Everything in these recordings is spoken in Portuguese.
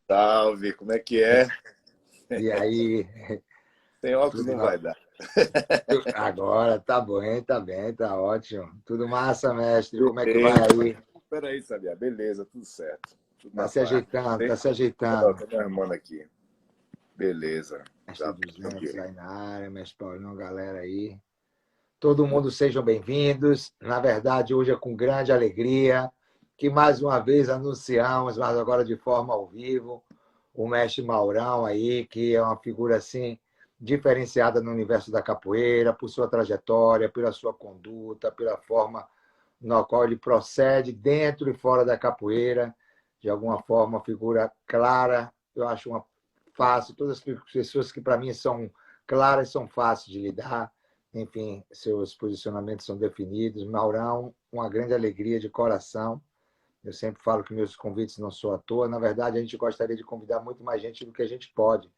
Salve, como é que é? E aí, Sem óculos tudo não na- vai dar. agora tá bem, tá ótimo. Tudo massa, mestre. Como é que vai Beleza. aí? Peraí, Sabia. Beleza, tudo certo. Tudo Tá na se paz. ajeitando, Tem? tá se Ó, ajeitando. tô me arrumando aqui. Beleza. Mestre Já Duzentos aqui. aí na área, mestre Paulinho, galera aí. Todo mundo sejam bem-vindos. Na verdade, hoje é com grande alegria que mais uma vez anunciamos, mas agora de forma ao vivo, o mestre Maurão aí, que é uma figura assim diferenciada no universo da capoeira, por sua trajetória, pela sua conduta, pela forma na qual ele procede dentro e fora da capoeira, de alguma forma, uma figura clara, eu acho uma fácil, todas as pessoas que para mim são claras são fáceis de lidar, enfim, seus posicionamentos são definidos. Maurão, uma grande alegria de coração. Eu sempre falo que meus convites não são à toa. Na verdade, a gente gostaria de convidar muito mais gente do que a gente pode,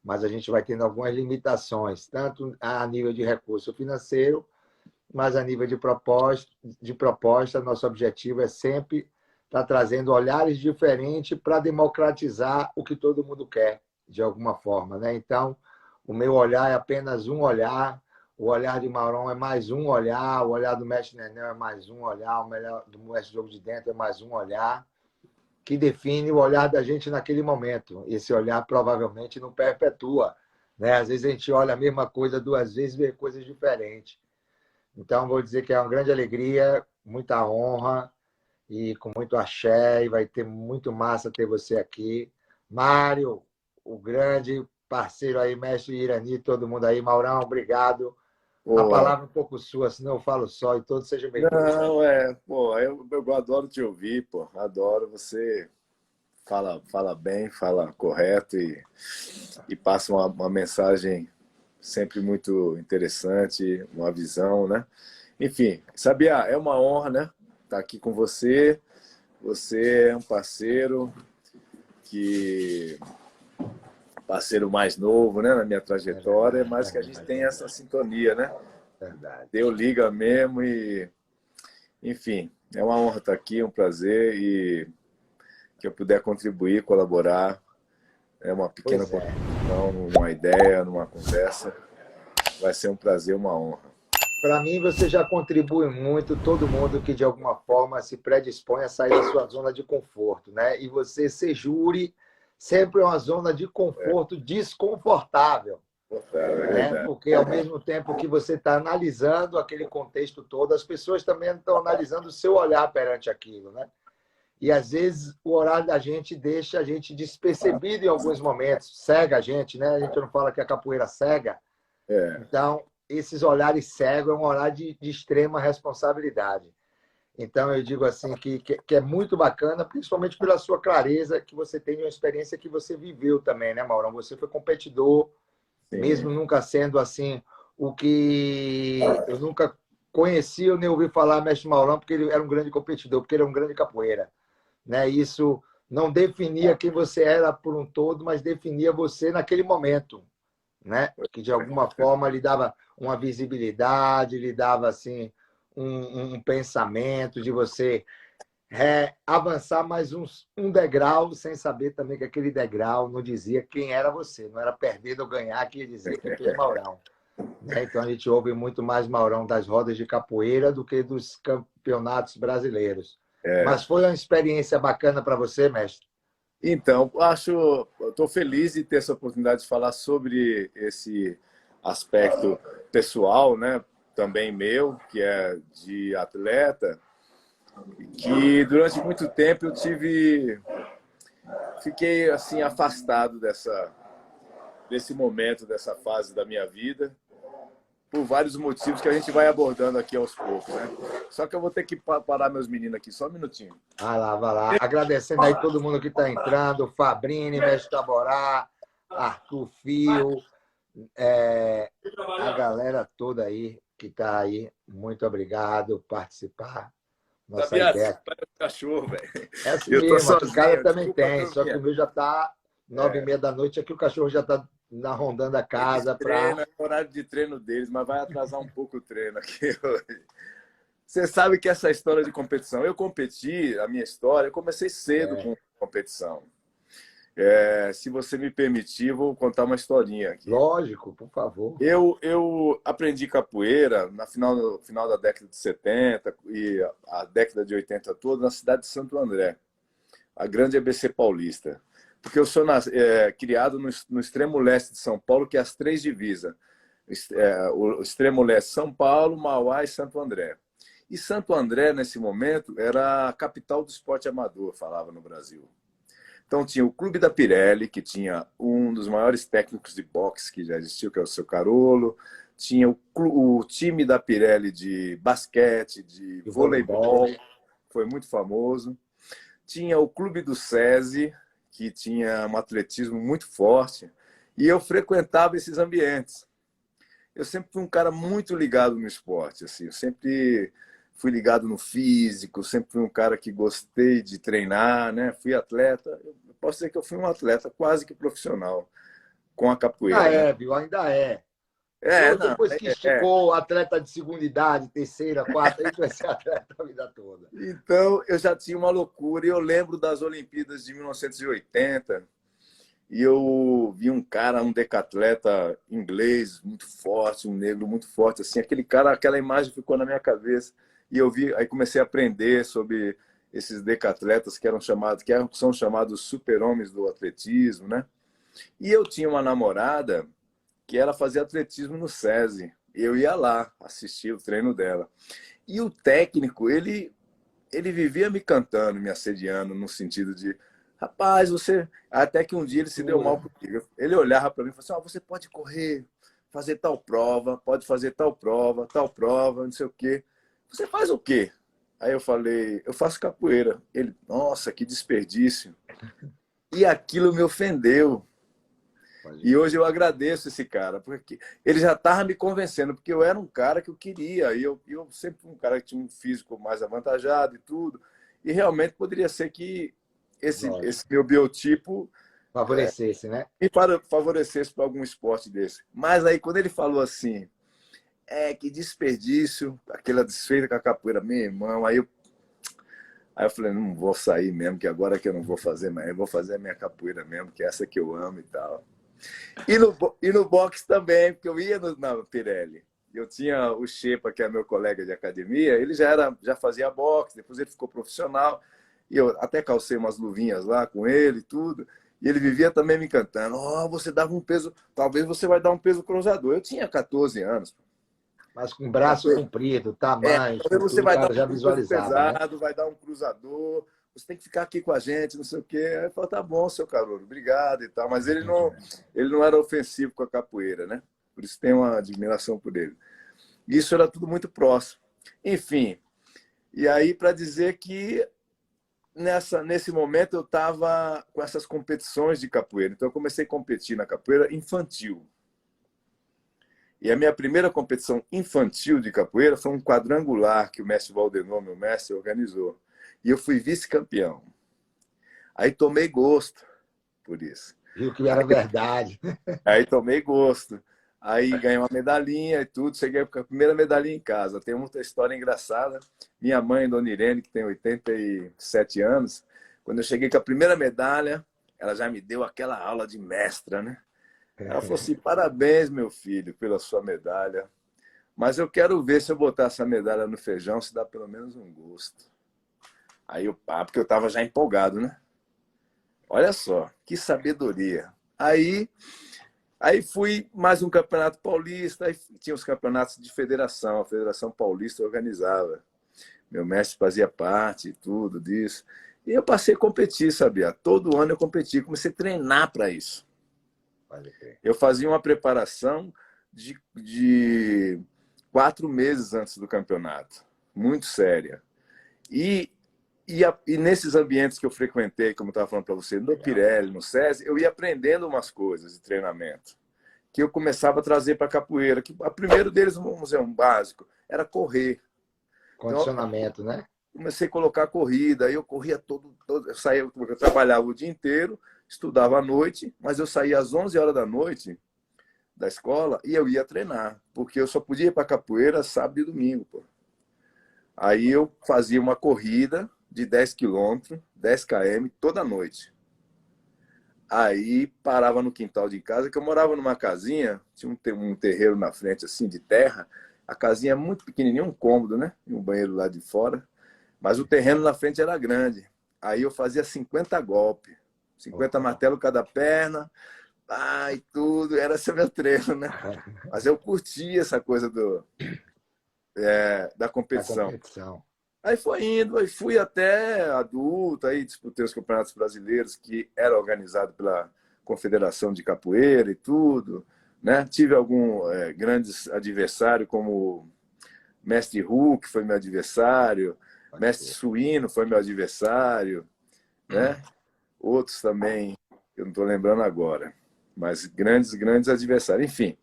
mas a gente vai tendo algumas limitações, tanto a nível de recurso financeiro, mas a nível de proposta, nosso objetivo é sempre estar trazendo olhares diferentes para democratizar o que todo mundo quer, de alguma forma, né? Então, o meu olhar é apenas um olhar, o olhar de Maurão é mais um olhar, o olhar do mestre Nenel é mais um olhar, o olhar do mestre Jogo de Dentro é mais um olhar, que define o olhar da gente naquele momento. Esse olhar provavelmente não perpetua, né? Às vezes a gente olha a mesma coisa duas vezes e vê coisas diferentes. Então, vou dizer que é uma grande alegria, muita honra e com muito axé, e vai ter muito massa ter você aqui. Mário, o grande parceiro aí, mestre Irani, todo mundo aí. Maurão, obrigado. A Pô, palavra é um pouco sua, senão eu falo só, e todos sejam bem-vindos. não, pô, eu adoro te ouvir, pô. Adoro você. Fala bem, fala correto e passa uma mensagem sempre muito interessante, uma visão, né? Enfim, Sabia, é uma honra, né? Estar aqui com você. Você é um que parceiro mais novo, né, na minha É trajetória, verdade, mas que a gente verdade, tem essa verdade, sintonia, né? verdade. Deu liga mesmo enfim, é uma honra estar aqui, um prazer e que eu puder contribuir, colaborar, é uma pequena Pois é. contribuição, numa ideia, numa conversa, vai ser um prazer, uma honra. Para mim, você já contribui muito, todo mundo que de alguma forma se predispõe a sair da sua zona de conforto, né? E você ser júri sempre é uma zona de conforto desconfortável, É né? verdade. Porque ao mesmo tempo que você está analisando aquele contexto todo, as pessoas também estão analisando o seu olhar perante aquilo, né? E às vezes o horário da gente deixa a gente despercebido em alguns momentos, cega a gente, né? A gente não fala que a capoeira cega, É, então, esses olhares cegos é um olhar de extrema responsabilidade. Então, eu digo assim que é muito bacana, principalmente pela sua clareza, que você tem uma experiência que você viveu também, né, Maurão? Você foi competidor, sim. mesmo nunca sendo assim o que eu nunca conheci ou nem ouvi falar mestre Maurão, porque ele era um grande competidor, porque ele é um grande capoeira, né? Isso não definia quem você era por um todo, mas definia você naquele momento, né? Que de alguma forma lhe dava uma visibilidade, lhe dava assim um pensamento de você avançar mais um degrau, sem saber também que aquele degrau não dizia quem era você, não era perder ou ganhar que dizia quem é Maurão. Né? Então a gente ouve muito mais Maurão das rodas de capoeira do que dos campeonatos brasileiros. Mas foi uma experiência bacana para você, mestre? Então, estou feliz de ter essa oportunidade de falar sobre esse aspecto pessoal, né? Também meu, que é de atleta, que durante muito tempo fiquei assim afastado desse momento, dessa fase da minha vida, por vários motivos que a gente vai abordando aqui aos poucos, né? Só que eu vou ter que parar meus meninos aqui, só um minutinho. Vai lá, vai lá. Agradecendo aí todo mundo que está entrando, Fabrini, Mestre Taborá, Arthur Fio, a galera toda aí que está aí. Muito obrigado por participar. Nossa Sabia? ideia Parece um cachorro, velho. é assim Eu tô mesmo, aqui em casa sozinho, também desculpa, tem, só que o turminha. meu já está 9h30 da noite, aqui o cachorro já está rondando a Eles casa para. treinam, é o horário de treino deles, mas vai atrasar um pouco o treino aqui hoje. Você sabe que essa história de competição, eu competi, a minha história, eu comecei cedo com competição. Se você me permitir, vou contar uma historinha aqui. Lógico, por favor. Eu aprendi capoeira no final da década de 70 e a década de 80 toda na cidade de Santo André, a grande ABC paulista. Porque eu sou criado no extremo leste de São Paulo, que é as três divisas. O extremo leste, São Paulo, Mauá e Santo André. E Santo André, nesse momento, era a capital do esporte amador, falava no Brasil. Então tinha o Clube da Pirelli, que tinha um dos maiores técnicos de boxe que já existiu, que é o seu Carolo. Tinha o time da Pirelli de basquete, de voleibol, foi muito famoso. Tinha o Clube do SESI, que tinha um atletismo muito forte. E eu frequentava esses ambientes. Eu sempre fui um cara muito ligado no esporte. Assim. Eu sempre fui ligado no físico, sempre fui um cara que gostei de treinar, né? Fui atleta. Eu posso dizer que eu fui um atleta quase que profissional com a capoeira. Ainda né? é, viu? Ainda é. Não, Depois que esticou atleta de segunda idade, terceira, quarta, aí tu vai ser atleta a vida toda. Então, eu já tinha uma loucura. E eu lembro das Olimpíadas de 1980. E eu vi um cara, um decatleta inglês muito forte, um negro muito forte. Assim, aquela imagem ficou na minha cabeça. E eu vi, aí comecei a aprender sobre esses decatletas são chamados super-homens do atletismo, né? E eu tinha uma namorada que ela fazia atletismo no SESI. Eu ia lá assistir o treino dela. E o técnico, ele vivia me cantando, me assediando, no sentido de rapaz, você... Até que um dia ele se deu mal comigo. Ele olhava para mim e falou assim, você pode correr, fazer tal prova, pode fazer tal prova, não sei o quê. Você faz o quê? Aí eu falei, eu faço capoeira. Ele, nossa, que desperdício. E aquilo me ofendeu. E hoje eu agradeço esse cara, porque ele já estava me convencendo, porque eu era um cara que eu queria, e eu sempre fui um cara que tinha um físico mais avantajado e tudo, e realmente poderia ser que esse meu biotipo favorecesse, né? me favorecesse para algum esporte desse. Mas aí quando ele falou assim, que desperdício, aquela desfeita com a capoeira, meu irmão, aí eu falei, não vou sair mesmo, que agora que eu não vou fazer mais, eu vou fazer a minha capoeira mesmo, que é essa que eu amo e tal. E no boxe também, porque eu ia na Pirelli. Eu tinha o Xepa, que é meu colega de academia, ele já fazia boxe, depois ele ficou profissional, e eu até calcei umas luvinhas lá com ele e tudo, e ele vivia também me cantando, você dava um peso, talvez você vai dar um peso cruzador. Eu tinha 14 anos. Mas com braço comprido, tamanho, talvez você tudo, o vai dar cara já um peso visualizava, né? pesado, vai dar um cruzador, você tem que ficar aqui com a gente, não sei o quê. Aí eu falei, tá bom, seu Carolo, obrigado e tal. Mas ele não era ofensivo com a capoeira, né? Por isso tem uma admiração por ele. Isso era tudo muito próximo. Enfim, e aí para dizer que nesse momento eu estava com essas competições de capoeira. Então eu comecei a competir na capoeira infantil. E a minha primeira competição infantil de capoeira foi um quadrangular que o mestre Valdenor, meu mestre, organizou. E eu fui vice-campeão. Aí tomei gosto por isso. Viu que era verdade. Aí tomei gosto. Aí ganhei uma medalhinha e tudo. Cheguei com a primeira medalhinha em casa. Tem muita história engraçada. Minha mãe, Dona Irene, que tem 87 anos, quando eu cheguei com a primeira medalha, ela já me deu aquela aula de mestra, né? Ela falou assim, parabéns, meu filho, pela sua medalha. Mas eu quero ver se eu botar essa medalha no feijão, se dá pelo menos um gosto. Aí porque eu estava já empolgado, né? Olha só, que sabedoria. Aí fui mais um campeonato paulista, aí tinha os campeonatos de federação, a Federação Paulista organizava. Meu mestre fazia parte e tudo disso. E eu passei a competir, sabia? Todo ano eu competi, comecei a treinar para isso. Eu fazia uma preparação de 4 meses antes do campeonato, muito séria. E nesses ambientes que eu frequentei, como eu estava falando para você, no Pirelli, no SESI, eu ia aprendendo umas coisas de treinamento que eu começava a trazer para a capoeira. Que o primeiro deles, vamos dizer, um básico, era correr. Condicionamento, então, né? Comecei a colocar corrida, aí eu corria eu saía, eu trabalhava o dia inteiro, estudava à noite, mas eu saía às 11 horas da noite da escola e eu ia treinar, porque eu só podia ir para capoeira sábado e domingo, pô. Aí eu fazia uma corrida de 10 quilômetros, 10 km, toda noite. Aí parava no quintal de casa, que eu morava numa casinha, tinha um terreiro na frente, assim, de terra. A casinha é muito pequenininha, um cômodo, né? E um banheiro lá de fora. Mas o terreno na frente era grande. Aí eu fazia 50 golpes, 50 martelos cada perna, e tudo. Era esse meu treino, né? Mas eu curtia essa coisa da Da competição. competição. Aí foi indo, aí fui até adulto, aí disputei os campeonatos brasileiros que era organizado pela Confederação de Capoeira e tudo, né? Tive alguns grandes adversários, como Mestre Hu, que foi meu adversário, Mestre Suíno foi meu adversário, né? Outros também, eu não estou lembrando agora, mas grandes adversários. Enfim,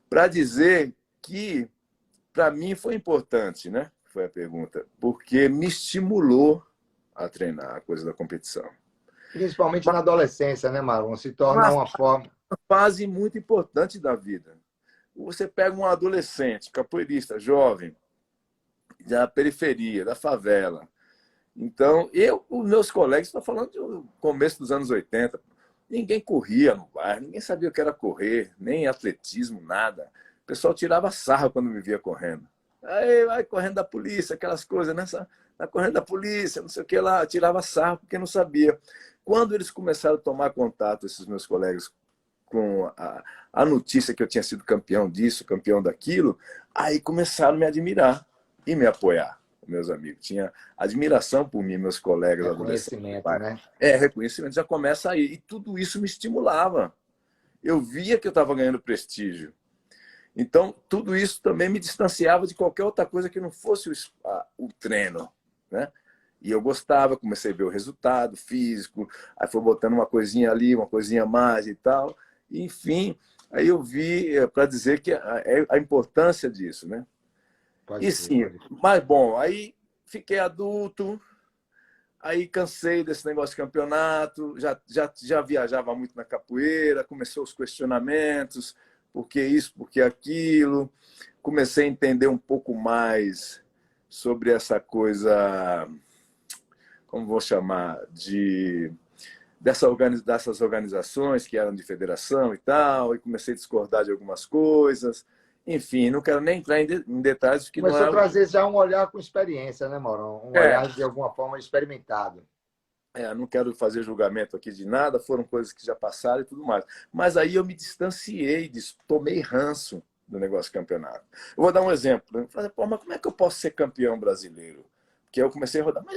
para dizer que para mim foi importante, né? Foi a pergunta, porque me estimulou a treinar a coisa da competição. Principalmente na adolescência, né, Marlon? Se torna Uma uma forma. fase muito importante da vida. Você pega um adolescente, capoeirista, jovem, da periferia, da favela. Então, os meus colegas, estou falando do começo dos anos 80, ninguém corria no bairro, ninguém sabia o que era correr, nem atletismo, nada. O pessoal tirava sarro quando me via correndo. Aí vai correndo da polícia, aquelas coisas, né? Vai correndo da polícia, não sei o que lá, tirava sarro porque não sabia. Quando eles começaram a tomar contato, esses meus colegas, com a notícia que eu tinha sido campeão disso, campeão daquilo, aí começaram a me admirar e me apoiar, meus amigos. Tinha admiração por mim, meus colegas adolescentes. Reconhecimento, né? Reconhecimento já começa aí. E tudo isso me estimulava. Eu via que eu estava ganhando prestígio. Então, tudo isso também me distanciava de qualquer outra coisa que não fosse o treino, né? E eu gostava, comecei a ver o resultado físico, aí foi botando uma coisinha ali, uma coisinha a mais e tal. Enfim, aí eu vi para dizer que a importância disso, né? Pode E ser, sim, pode ser. mas bom, aí fiquei adulto, aí cansei desse negócio de campeonato, já viajava muito na capoeira, começou os questionamentos, por que isso, por que aquilo. Comecei a entender um pouco mais sobre essa coisa, como vou chamar, dessas organizações que eram de federação e tal, e comecei a discordar de algumas coisas. Enfim, não quero nem entrar em detalhes, porque não Começou é a o. trazer já um olhar com experiência, né, Maurão? Um É, olhar de alguma forma experimentado. não quero fazer julgamento aqui de nada, foram coisas que já passaram e tudo mais. Mas aí eu me distanciei disso, tomei ranço do negócio de campeonato. Eu vou dar um exemplo. Eu falei, pô, mas como é que eu posso ser campeão brasileiro? Porque eu comecei a rodar, mas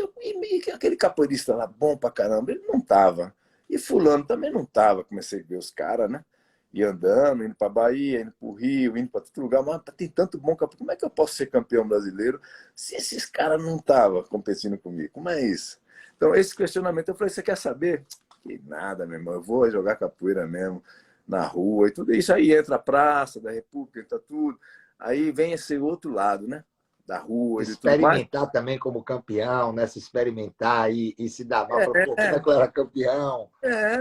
aquele capoeirista lá, bom pra caramba, ele não tava. E fulano também não tava. Comecei a ver os caras, né? E andando, indo para Bahia, indo para o Rio, indo para todo lugar. Mas tem tanto bom campeão. Como é que eu posso ser campeão brasileiro se esses caras não estavam competindo comigo? Como é isso? Então, esse questionamento, eu falei, você quer saber? Que nada, meu irmão, eu vou jogar capoeira mesmo, na rua e tudo isso. Aí entra a Praça da República, entra tudo. Aí vem esse outro lado, né? Da rua e de tudo mais. Experimentar também como campeão, né? Se experimentar e se dar mal. Falar, pô, como é É, que eu era campeão?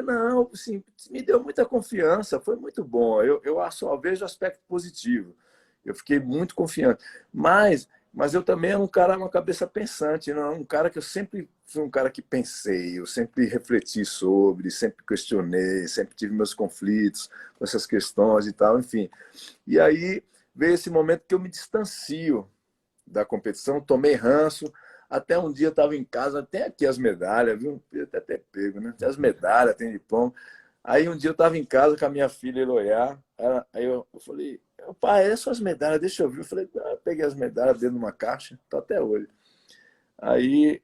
não, assim, me deu muita confiança, foi muito bom. Eu só vejo aspecto positivo. Eu fiquei muito confiante. Mas eu também era um cara, uma cabeça pensante, não? Um cara que eu sempre fui um cara que pensei, eu sempre refleti sobre, sempre questionei, sempre tive meus conflitos com essas questões e tal, enfim. E aí veio esse momento que eu me distancio da competição, tomei ranço. Até um dia eu estava em casa, tem aqui as medalhas, viu? Eu até pego, né? Tem as medalhas, tem diploma. Aí um dia eu estava em casa com a minha filha Eloiá, aí eu falei, pai, essas suas medalhas, deixa eu ver. Eu falei, peguei as medalhas dentro de uma caixa, tá até hoje. Aí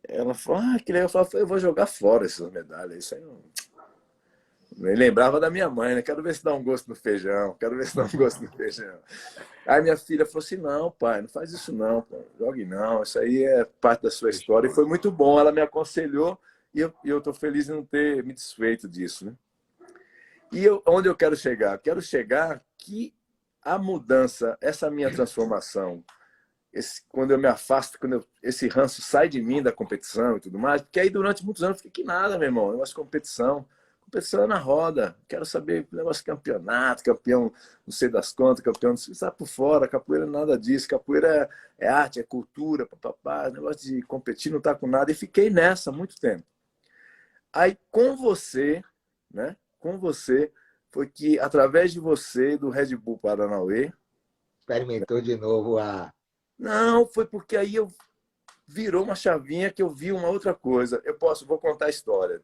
ela falou, que legal. Eu falei, eu vou jogar fora essas medalhas. Isso aí não. Eu lembrava da minha mãe, né? Quero ver se dá um gosto no feijão, quero ver se dá um gosto no feijão. Aí minha filha falou assim, não, pai, não faz isso não, pô. Jogue não, isso aí é parte da sua história. E foi muito bom, ela me aconselhou e eu estou feliz em não ter me desfeito disso, né? Onde eu quero chegar? Quero chegar que a mudança, essa minha transformação, quando eu me afasto, esse ranço sai de mim da competição e tudo mais, porque aí durante muitos anos eu fiquei que nada, meu irmão, eu gosto de competição. Competição é na roda, quero saber negócio de campeonato, campeão não sei das contas, campeão não sei, está por fora, capoeira nada disso, capoeira é arte, é cultura, papapá, negócio de competir não tá com nada, e fiquei nessa há muito tempo. Aí com você né, com você, foi que, através de você, do Red Bull Paranauê... Experimentou de novo a... Não, foi porque aí eu virou uma chavinha que eu vi uma outra coisa. Vou contar a história.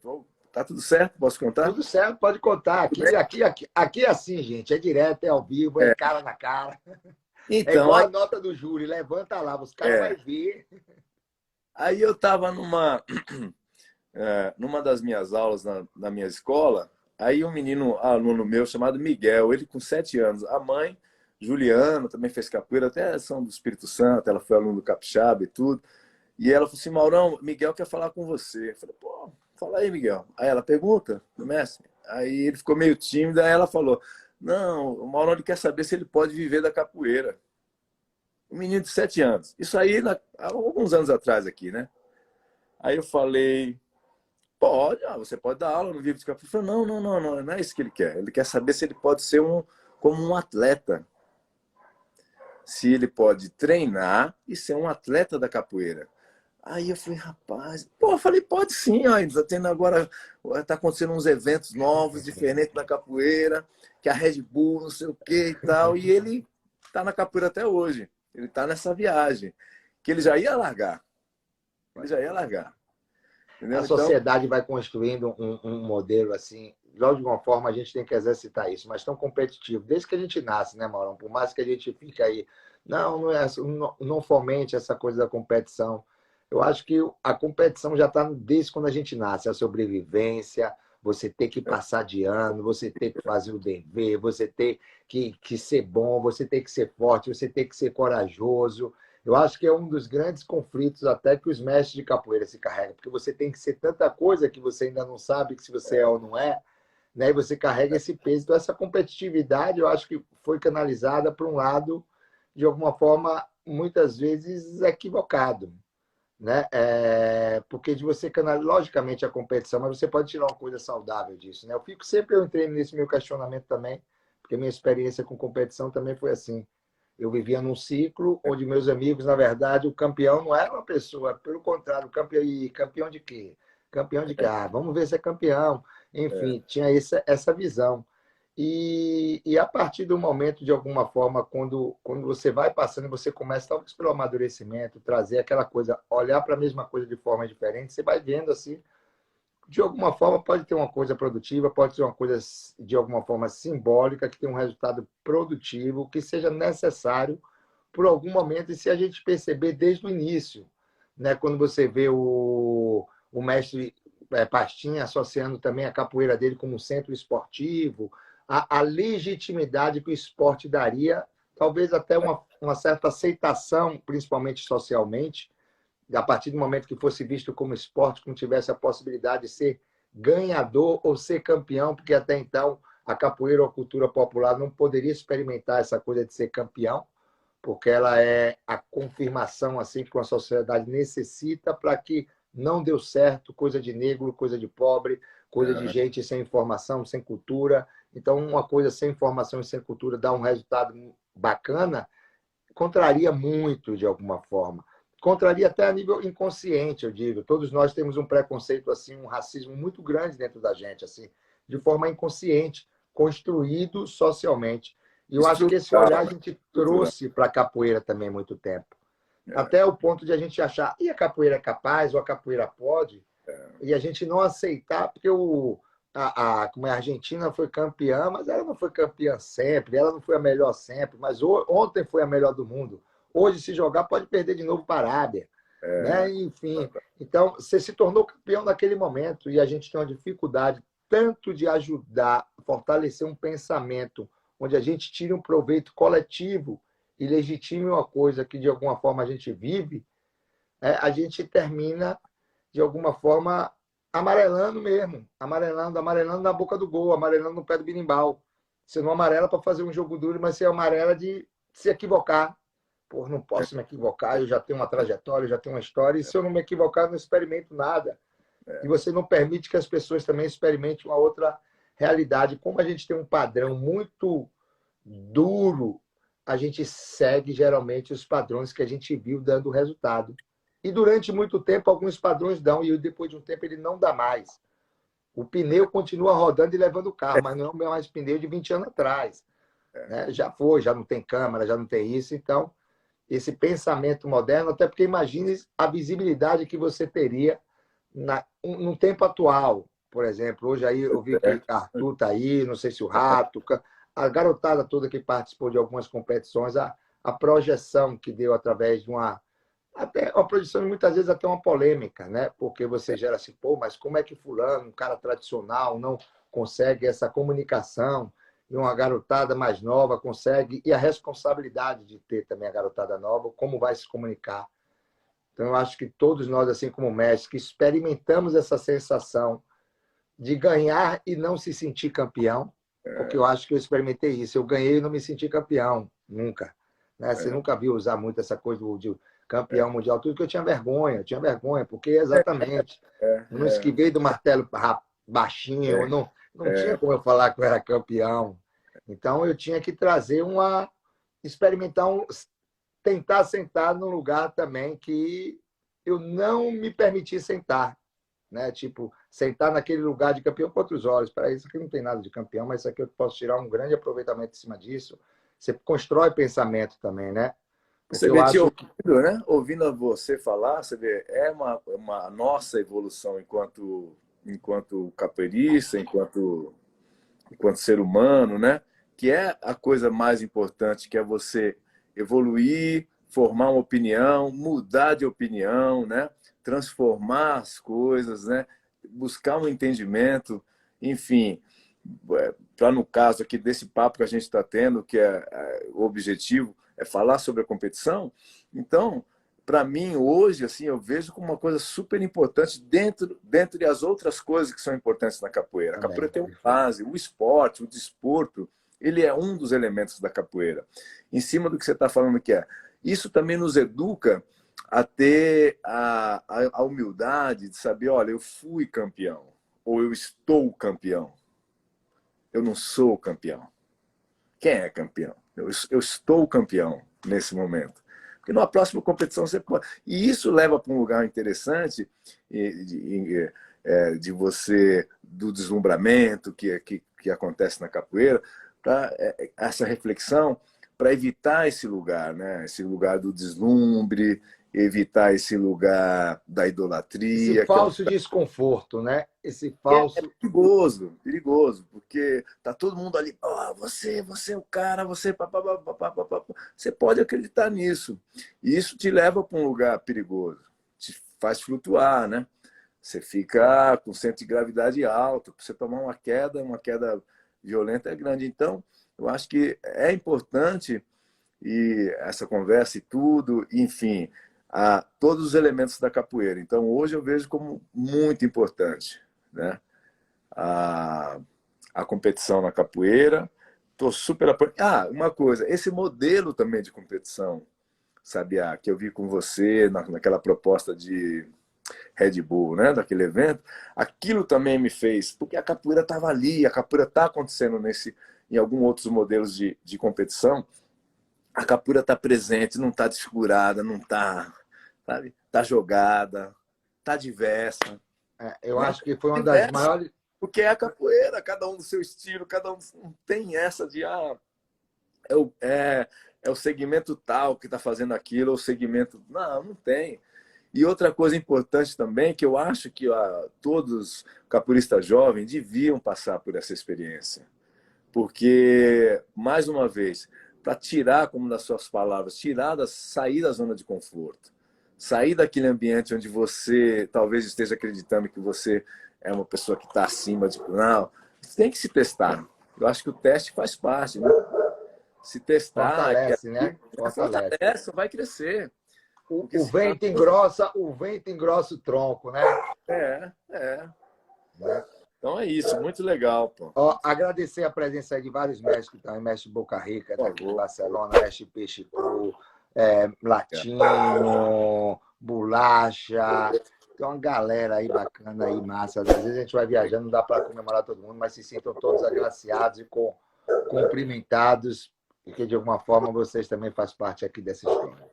Tá tudo certo? Posso contar? Tudo certo, pode contar. Aqui é assim, gente. É direto, é ao vivo, é cara na cara. É Então, igual a nota do júri. Levanta lá, os caras é, vão ver. aí eu estava numa das minhas aulas na minha escola, aí um menino, aluno meu, chamado Miguel, ele com 7 anos, a mãe, Juliana, também fez capoeira, até São do Espírito Santo, ela foi aluno do Capixaba e tudo, e ela falou assim, Maurão, Miguel quer falar com você. Eu falei, pô, fala aí, Miguel. Aí ela pergunta, do mestre. Aí ele ficou meio tímido, aí ela falou, não, o Maurão ele quer saber se ele pode viver da capoeira. Um menino de 7 anos. Isso aí há alguns anos atrás aqui, né? Aí eu falei, pode, você pode dar aula no Vivo de Capoeira. Ele falou, não é isso que ele quer. Ele quer saber se ele pode ser como um atleta. Se ele pode treinar e ser um atleta da capoeira. Aí eu falei, rapaz, eu falei, pode sim, ó, tá tendo agora, tá acontecendo uns eventos novos, diferentes da capoeira, que a Red Bull, não sei o que e tal, e ele tá na capoeira até hoje. Ele tá nessa viagem, que ele já ia largar. Ele já ia largar. A Entendeu? Então, sociedade vai construindo um modelo assim. De alguma forma, a gente tem que exercitar isso, mas tão competitivo. Desde que a gente nasce, né, Maurão? Por mais que a gente fique aí, não fomente essa coisa da competição. Eu acho que a competição já está desde quando a gente nasce, a sobrevivência, você ter que passar de ano, você ter que fazer o dever, você ter que ser bom, você ter que ser forte, você ter que ser corajoso. Eu acho que é um dos grandes conflitos até que os mestres de capoeira se carregam, porque você tem que ser tanta coisa que você ainda não sabe que se você é ou não é, né? E você carrega esse peso. Então, essa competitividade, eu acho que foi canalizada para um lado, de alguma forma, muitas vezes equivocado, né? Porque de você canalizar, logicamente, a competição, mas você pode tirar uma coisa saudável disso, né? Eu entrei nesse meu questionamento também, porque minha experiência com competição também foi assim. Eu vivia num ciclo onde meus amigos, na verdade, o campeão não era uma pessoa, pelo contrário, campeão de quê? Campeão de quê? Vamos ver se é campeão. Enfim, tinha essa visão. E a partir do momento, de alguma forma, quando você vai passando, você começa, talvez pelo amadurecimento, trazer aquela coisa, olhar para a mesma coisa de forma diferente, você vai vendo assim, de alguma forma pode ter uma coisa produtiva, pode ser uma coisa de alguma forma simbólica, que tem um resultado produtivo, que seja necessário por algum momento, e se a gente perceber desde o início, né? Quando você vê o mestre Pastinha associando também a capoeira dele como um centro esportivo, a legitimidade que o esporte daria, talvez até uma certa aceitação, principalmente socialmente, a partir do momento que fosse visto como esporte, que não tivesse a possibilidade de ser ganhador ou ser campeão, porque até então a capoeira ou a cultura popular não poderia experimentar essa coisa de ser campeão, porque ela é a confirmação assim que uma sociedade necessita para que não deu certo, coisa de negro, coisa de pobre, coisa de gente sem informação, sem cultura. Então, uma coisa sem informação e sem cultura dá um resultado bacana, contraria muito de alguma forma. Contraria até a nível inconsciente, eu digo. Todos nós temos um preconceito assim, um racismo muito grande dentro da gente, assim, de forma inconsciente, construído socialmente. E eu acho que esse olhar a estrutural, né? gente Estrutural. trouxe para a capoeira também há muito tempo. Até o ponto de a gente achar, e a capoeira é capaz, ou a capoeira pode, e a gente não aceitar, porque como a Argentina foi campeã, mas ela não foi campeã sempre, ela não foi a melhor sempre, mas ontem foi a melhor do mundo. Hoje, se jogar, pode perder de novo para a Arábia. Né? Enfim, então você se tornou campeão naquele momento e a gente tem uma dificuldade tanto de ajudar a fortalecer um pensamento onde a gente tire um proveito coletivo e legitime uma coisa que de alguma forma a gente vive, a gente termina de alguma forma amarelando mesmo, amarelando na boca do gol, amarelando no pé do birimbau. Você não amarela para fazer um jogo duro, mas você amarela de se equivocar. Pô, não posso me equivocar, eu já tenho uma trajetória, eu já tenho uma história, e se eu não me equivocar, eu não experimento nada. E você não permite que as pessoas também experimentem uma outra realidade. Como a gente tem um padrão muito duro, a gente segue geralmente os padrões que a gente viu dando resultado. E durante muito tempo, alguns padrões dão, e depois de um tempo ele não dá mais. O pneu continua rodando e levando o carro, mas não é mais pneu de 20 anos atrás. Né? Já foi, já não tem câmera, já não tem isso. Então, esse pensamento moderno, até porque imagine a visibilidade que você teria no tempo atual. Por exemplo, hoje aí eu vi que Arthur está aí, não sei se o Rato, a garotada toda que participou de algumas competições, a projeção que deu através de até uma projeção, muitas vezes até uma polêmica, né? Porque você gera assim, pô, mas como é que fulano, um cara tradicional, não consegue essa comunicação e uma garotada mais nova consegue, e a responsabilidade de ter também a garotada nova, como vai se comunicar. Então, eu acho que todos nós, assim como mestres, que experimentamos essa sensação de ganhar e não se sentir campeão, porque eu acho que eu experimentei isso. Eu ganhei e não me senti campeão, nunca. Né? Você nunca viu usar muito essa coisa de campeão mundial, tudo que eu tinha vergonha, porque exatamente, eu não esquivei do martelo baixinho, não tinha como eu falar que eu era campeão. Então, eu tinha que trazer experimentar tentar sentar num lugar também que eu não me permiti sentar, né? Tipo, sentar naquele lugar de campeão com outros olhos. Para isso aqui não tem nada de campeão, mas isso aqui eu posso tirar um grande aproveitamento em cima disso. Você constrói pensamento também, né? Porque Você eu vê, te acho que ouvindo, né? Ouvindo você falar, você vê, é uma nossa evolução enquanto capoeirista, enquanto ser humano, né? Que é a coisa mais importante, que é você evoluir, formar uma opinião, mudar de opinião, né? Transformar as coisas, né? Buscar um entendimento, enfim, para no caso aqui desse papo que a gente está tendo, que o objetivo é falar sobre a competição. Então, para mim, hoje, assim, eu vejo como uma coisa super importante dentre as outras coisas que são importantes na capoeira. A capoeira tem uma base, o esporte, o desporto, ele é um dos elementos da capoeira. Em cima do que você está falando que isso também nos educa a ter a humildade de saber, olha, eu fui campeão, ou eu estou campeão. Eu não sou campeão. Quem é campeão? Eu estou campeão nesse momento. Porque numa próxima competição você pode. E isso leva para um lugar interessante de você, do deslumbramento que acontece na capoeira, para essa reflexão, para evitar esse lugar, né? Esse lugar do deslumbre, evitar esse lugar da idolatria. esse falso desconforto, né? Esse falso. Perigoso, perigoso, porque tá todo mundo ali, você é o cara, você você pode acreditar nisso. E isso te leva para um lugar perigoso, te faz flutuar, né? Você fica com centro de gravidade alto, você tomar uma queda violenta é grande. Então, eu acho que é importante e essa conversa e tudo, enfim, a todos os elementos da capoeira. Então, hoje eu vejo como muito importante, né? A competição na capoeira. Estou super apoiando. Uma coisa, esse modelo também de competição, Sabiá, que eu vi com você naquela proposta de Red Bull, né, daquele evento, aquilo também me fez, porque a capoeira estava ali, a capoeira está acontecendo em alguns outros modelos de competição, a capoeira está presente, não está desfigurada, não está, sabe? Está jogada, está diversa. Eu Né? acho que foi uma das maiores. Porque é a capoeira, cada um do seu estilo, cada um não tem essa de é o segmento tal que está fazendo aquilo, ou o segmento. Não tem. E outra coisa importante também, que eu acho que todos capoeiristas jovens deviam passar por essa experiência. Porque, mais uma vez, para tirar, como das suas palavras, sair da zona de conforto. Sair daquele ambiente onde você talvez esteja acreditando que você é uma pessoa que está acima de. Não, você tem que se testar. Eu acho que o teste faz parte, né? Se testar. Fortalece, né? Fortalece, vai crescer. O vento engrossa o tronco, né? É. Então é isso, muito legal, pô. Agradecer a presença aí de vários mestres que estão aí, mestre Boca Rica, tá aqui em Barcelona, mestre Peixe Cru, Latino, Bolacha. Tem uma galera aí bacana aí, massa. Às vezes a gente vai viajando, não dá para comemorar todo mundo, mas se sintam todos agraciados e cumprimentados, porque de alguma forma vocês também fazem parte aqui dessa história.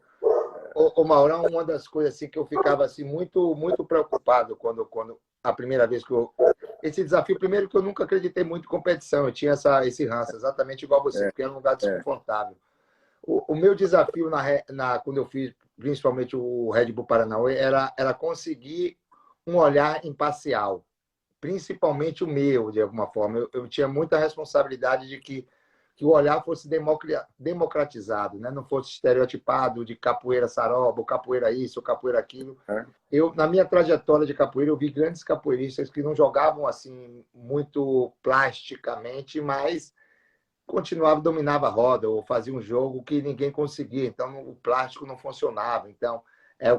Ô Maurão, uma das coisas assim que eu ficava assim muito preocupado quando a primeira vez que eu esse desafio, primeiro que eu nunca acreditei muito em competição, eu tinha esse ranço, exatamente igual você, porque era um lugar é, desconfortável. O meu desafio quando eu fiz, principalmente o Red Bull Paranauê, era conseguir um olhar imparcial, principalmente o meu, de alguma forma. Eu tinha muita responsabilidade de que o olhar fosse democratizado, né? Não fosse estereotipado de capoeira saroba, ou capoeira isso, ou capoeira aquilo. é, Na minha trajetória de capoeira, eu vi grandes capoeiristas que não jogavam assim muito plasticamente, mas continuava, dominava a roda, ou fazia um jogo que ninguém conseguia, então o plástico não funcionava. Então,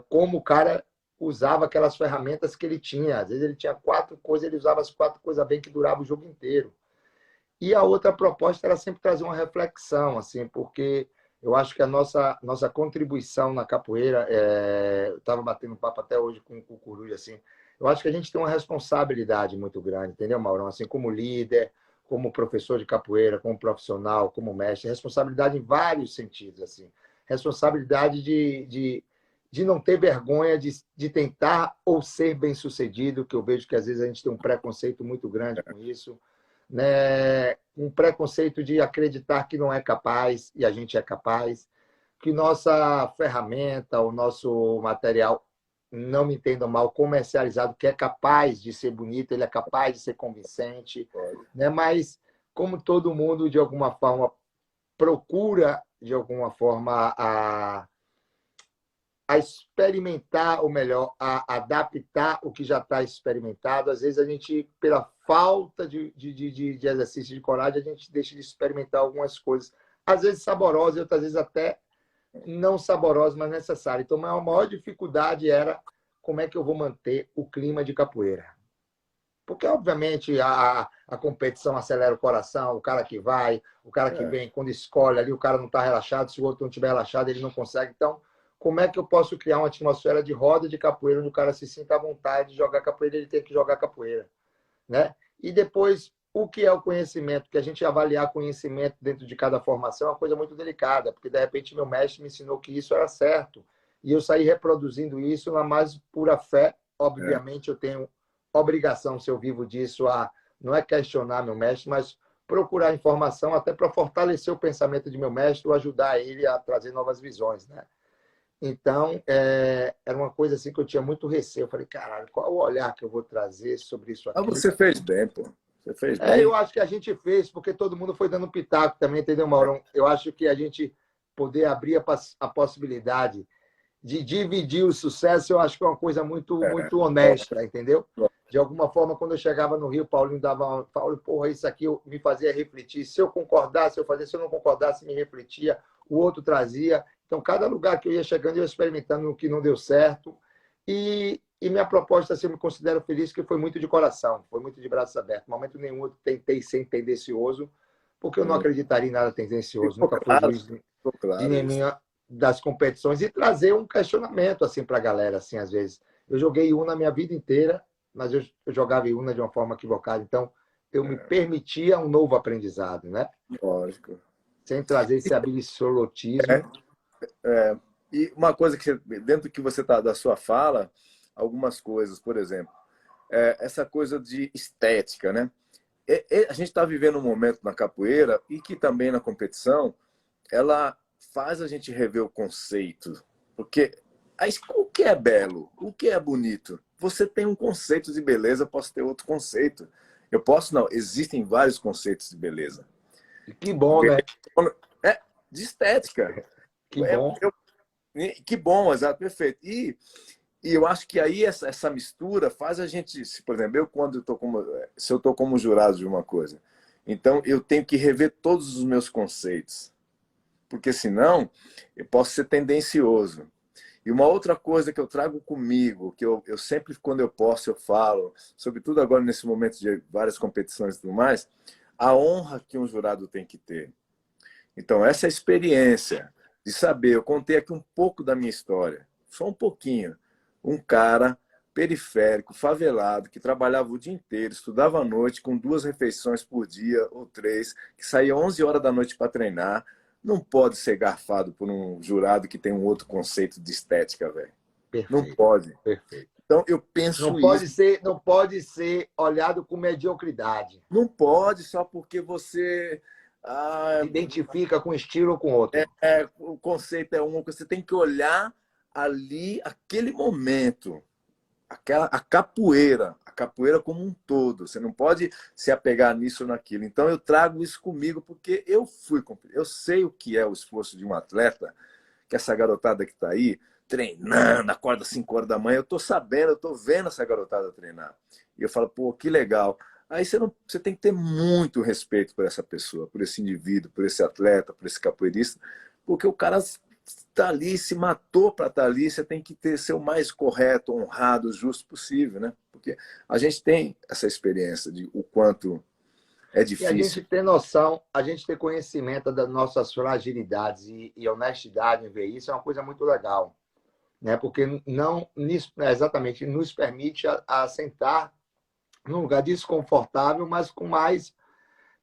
como o cara usava aquelas ferramentas que ele tinha. Às vezes ele tinha 4 coisas, ele usava as 4 coisas bem que durava o jogo inteiro. E a outra proposta era sempre trazer uma reflexão, assim, porque eu acho que a nossa contribuição na capoeira, eu estava batendo papo até hoje com o Coruja, assim, eu acho que a gente tem uma responsabilidade muito grande, entendeu, Maurão? Assim, como líder, como professor de capoeira, como profissional, como mestre, responsabilidade em vários sentidos, assim. Responsabilidade de não ter vergonha de tentar ou ser bem-sucedido, que eu vejo que às vezes a gente tem um preconceito muito grande com isso, né? Um preconceito de acreditar que não é capaz e a gente é capaz, que nossa ferramenta, o nosso material, não me entendam mal, comercializado, que é capaz de ser bonito, ele é capaz de ser convincente, né? Mas como todo mundo de alguma forma procura de alguma forma a experimentar, ou melhor, a adaptar o que já está experimentado. Às vezes a gente, pela falta de exercício de coragem, a gente deixa de experimentar algumas coisas, às vezes saborosas e outras vezes até não saborosas, mas necessárias. Então, a maior dificuldade era como é que eu vou manter o clima de capoeira. Porque, obviamente, a competição acelera o coração, o cara que vai, o cara que vem, quando escolhe ali, o cara não está relaxado, se o outro não estiver relaxado, ele não consegue. Então, como é que eu posso criar uma atmosfera de roda de capoeira, onde o cara se sinta à vontade de jogar capoeira, ele tem que jogar capoeira, né? E depois, o que é o conhecimento? Que a gente avaliar conhecimento dentro de cada formação é uma coisa muito delicada, porque, de repente, meu mestre me ensinou que isso era certo, e eu saí reproduzindo isso na mais pura fé. é. Obviamente, eu tenho obrigação, se eu vivo disso, não é questionar meu mestre, mas procurar informação até para fortalecer o pensamento de meu mestre ou ajudar ele a trazer novas visões, né? Então, era uma coisa assim que eu tinha muito receio. Eu falei, caralho, qual o olhar que eu vou trazer sobre isso Ah, aqui? você fez bem, pô. Você fez Eu bem. acho que a gente fez, porque todo mundo foi dando pitaco também, entendeu, Maurão? Eu acho que a gente poder abrir a possibilidade de dividir o sucesso, eu acho que é uma coisa muito, É, muito lógico, honesta, entendeu? lógico. De alguma forma, quando eu chegava no Rio, Paulinho dava, Paulo, porra, isso aqui me fazia refletir. Se eu concordasse, eu fazia. Se eu não concordasse, me refletia. O outro trazia. Então, cada lugar que eu ia chegando, eu ia experimentando o que não deu certo. E minha proposta, assim, eu me considero feliz, que foi muito de coração, foi muito de braços abertos. Em momento nenhum eu tentei ser tendencioso, porque eu não acreditaria em nada tendencioso. Ficou Nunca fui claro, juiz ficou de claro isso. nenhuma das competições e trazer um questionamento assim para a galera, assim, às vezes. Eu joguei una a minha vida inteira, mas eu jogava una de uma forma equivocada, então eu me permitia um novo aprendizado, né? Lógico. Sem trazer esse É, absolutismo. é. E uma coisa que, dentro que você tá da sua fala, algumas coisas, por exemplo, essa coisa de estética, né? A gente está vivendo um momento na capoeira e que também na competição, ela faz a gente rever o conceito. Porque o que é belo? O que é bonito? Você tem um conceito de beleza, eu posso ter outro conceito. Eu posso, não, existem vários conceitos de beleza. E que bom, né? É, de estética. Que bom. Que bom, exato, perfeito. E eu acho que aí essa mistura faz a gente, por exemplo, eu quando se eu estou como jurado de uma coisa, então eu tenho que rever todos os meus conceitos, porque senão eu posso ser tendencioso. E uma outra coisa que eu trago comigo, que eu sempre, quando eu posso, eu falo, sobretudo agora nesse momento de várias competições e tudo mais, a honra que um jurado tem que ter. Então, essa experiência de saber, eu contei aqui um pouco da minha história, só um pouquinho. Um cara periférico, favelado, que trabalhava o dia inteiro, estudava à noite, com 2 refeições por dia ou 3, que saía 11 horas da noite para treinar, não pode ser garfado por um jurado que tem um outro conceito de estética, velho. Não Perfeito, pode. perfeito. Então, eu penso isso. Não pode ser olhado com mediocridade. Não pode só porque você... Se identifica com um estilo ou com outro. O conceito é um, você tem que olhar ali, aquele momento, a capoeira como um todo. Você não pode se apegar nisso ou naquilo. Então, eu trago isso comigo porque eu sei o que é o esforço de um atleta, que essa garotada que está aí, treinando, acorda às 5 horas da manhã, eu estou sabendo, eu estou vendo essa garotada treinar. E eu falo, pô, que legal. Aí você tem que ter muito respeito por essa pessoa, por esse indivíduo, por esse atleta, por esse capoeirista, porque o cara está ali, se matou para estar ali, você tem que ser o mais correto, honrado, justo possível, né? Porque a gente tem essa experiência de o quanto é difícil. E a gente ter noção, a gente ter conhecimento das nossas fragilidades e honestidade em ver isso é uma coisa muito legal, né? Porque não exatamente nos permite a sentar num lugar desconfortável, mas com mais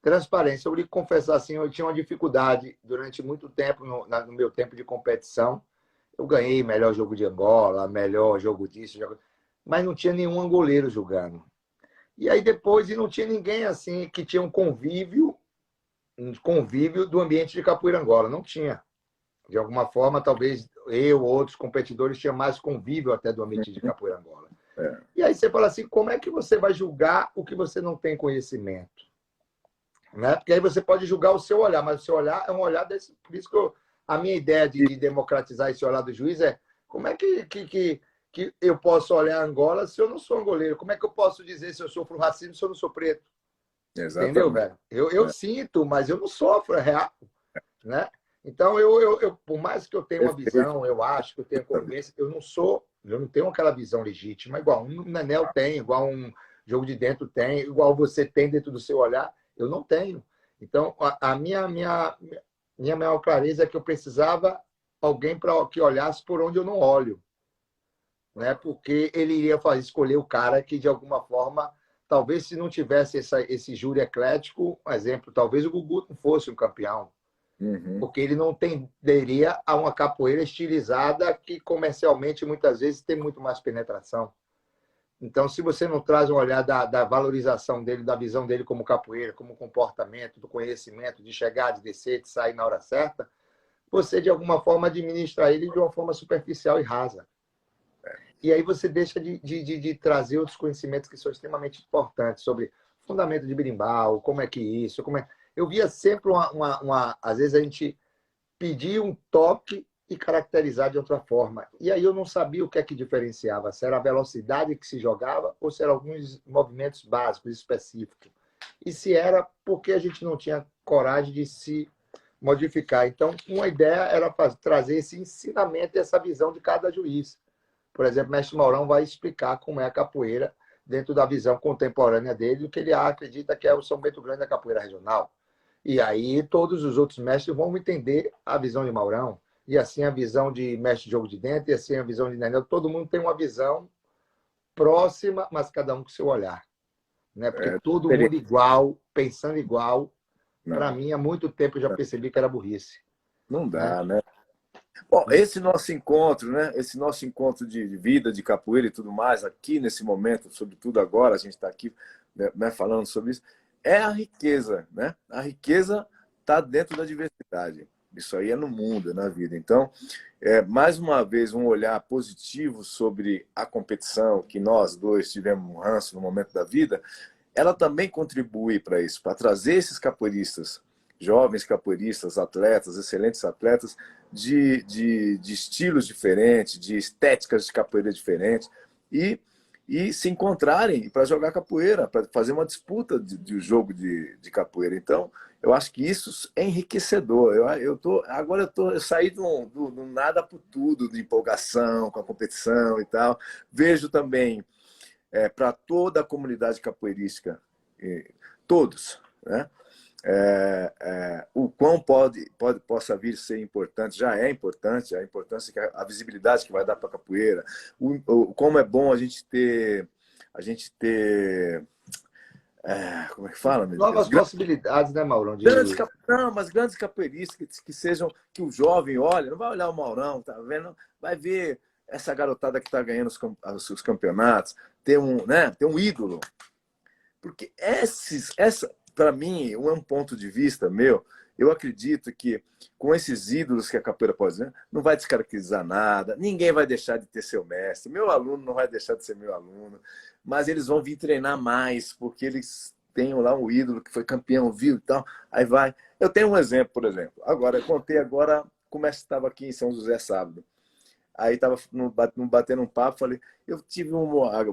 transparência. Eu lhe confessar assim, eu tinha uma dificuldade durante muito tempo no meu tempo de competição. Eu ganhei melhor jogo de Angola, melhor jogo disso, mas não tinha nenhum angoleiro jogando. E aí depois não tinha ninguém assim que tinha um convívio do ambiente de capoeira Angola. Não tinha. De alguma forma, talvez eu ou outros competidores tinham mais convívio até do ambiente de capoeira Angola. E aí você fala assim, como é que você vai julgar o que você não tem conhecimento? Né? Porque aí você pode julgar o seu olhar, mas o seu olhar é um olhar desse. Por isso que a minha ideia de democratizar esse olhar do juiz é como é que eu posso olhar Angola se eu não sou angoleiro? Como é que eu posso dizer se eu sofro racismo se eu não sou preto? Exatamente. Entendeu, velho? Eu sinto, mas eu não sofro, é real. Né? Então, por mais que eu tenha uma visão, eu acho que eu tenho convivência, eu não tenho aquela visão legítima, igual um Nenel tem, igual um jogo de dentro tem, igual você tem dentro do seu olhar, eu não tenho. Então, a minha maior clareza é que eu precisava alguém que olhasse por onde eu não olho. Né? Porque ele iria escolher o cara que, de alguma forma, talvez se não tivesse esse júri eclético, por exemplo, talvez o Gugu não fosse um campeão. Porque ele não tenderia a uma capoeira estilizada que comercialmente muitas vezes tem muito mais penetração. Então, se você não traz um olhar da valorização dele, da visão dele como capoeira, como comportamento, do conhecimento, de chegar, de descer, de sair na hora certa, você, de alguma forma, administra ele de uma forma superficial e rasa. E aí você deixa de trazer outros conhecimentos que são extremamente importantes sobre fundamento de berimbau, como é que isso, como é... Eu via sempre às vezes a gente pedir um toque e caracterizar de outra forma. E aí eu não sabia o que é que diferenciava, se era a velocidade que se jogava ou se eram alguns movimentos básicos, específicos. E se era porque a gente não tinha coragem de se modificar. Então, uma ideia era trazer esse ensinamento e essa visão de cada juiz. Por exemplo, o mestre Maurão vai explicar como é a capoeira dentro da visão contemporânea dele, o que ele acredita que é o São Bento Grande da capoeira regional. E aí todos os outros mestres vão entender a visão de Maurão, e assim a visão de mestre de jogo de dentro, e assim a visão de Nenel. Todo mundo tem uma visão próxima, mas cada um com seu olhar. Né? Porque todo mundo igual, pensando igual, para mim, há muito tempo eu já percebi que era burrice. Não dá, né? Bom, esse nosso encontro, né? Esse nosso encontro de vida, de capoeira e tudo mais, aqui nesse momento, sobretudo agora, a gente está aqui, né, falando sobre isso, é a riqueza, né? A riqueza está dentro da diversidade. Isso aí é no mundo, é na vida. Então, mais uma vez, um olhar positivo sobre a competição, que nós dois tivemos um ranço no momento da vida, ela também contribui para isso, para trazer esses capoeiristas, jovens capoeiristas, atletas, excelentes atletas, de estilos diferentes, de estéticas de capoeira diferentes, e se encontrarem para jogar capoeira, para fazer uma disputa de jogo de capoeira. Então, eu acho que isso é enriquecedor. Eu saí do nada por tudo, de empolgação com a competição e tal. Vejo também para toda a comunidade capoeirística, todos, né? O quão possa vir a ser importante, já é importante, a importância, a visibilidade que vai dar para a capoeira, como é bom a gente ter como é que fala, meu Novas Deus? possibilidades, né, Maurão? Mas grandes capoeiristas que sejam, que o jovem olha, não vai olhar o Maurão, tá vendo? Vai ver essa garotada que está ganhando os campeonatos, ter um ídolo. Porque para mim, é um ponto de vista meu, eu acredito que com esses ídolos que a capoeira pode ter, não vai descaracterizar nada, ninguém vai deixar de ter seu mestre, meu aluno não vai deixar de ser meu aluno, mas eles vão vir treinar mais, porque eles têm lá um ídolo que foi campeão, viu e tal, aí vai. Eu tenho um exemplo, por exemplo, eu contei agora como é que estava aqui em São José sábado. Aí estava batendo um papo, falei, eu tive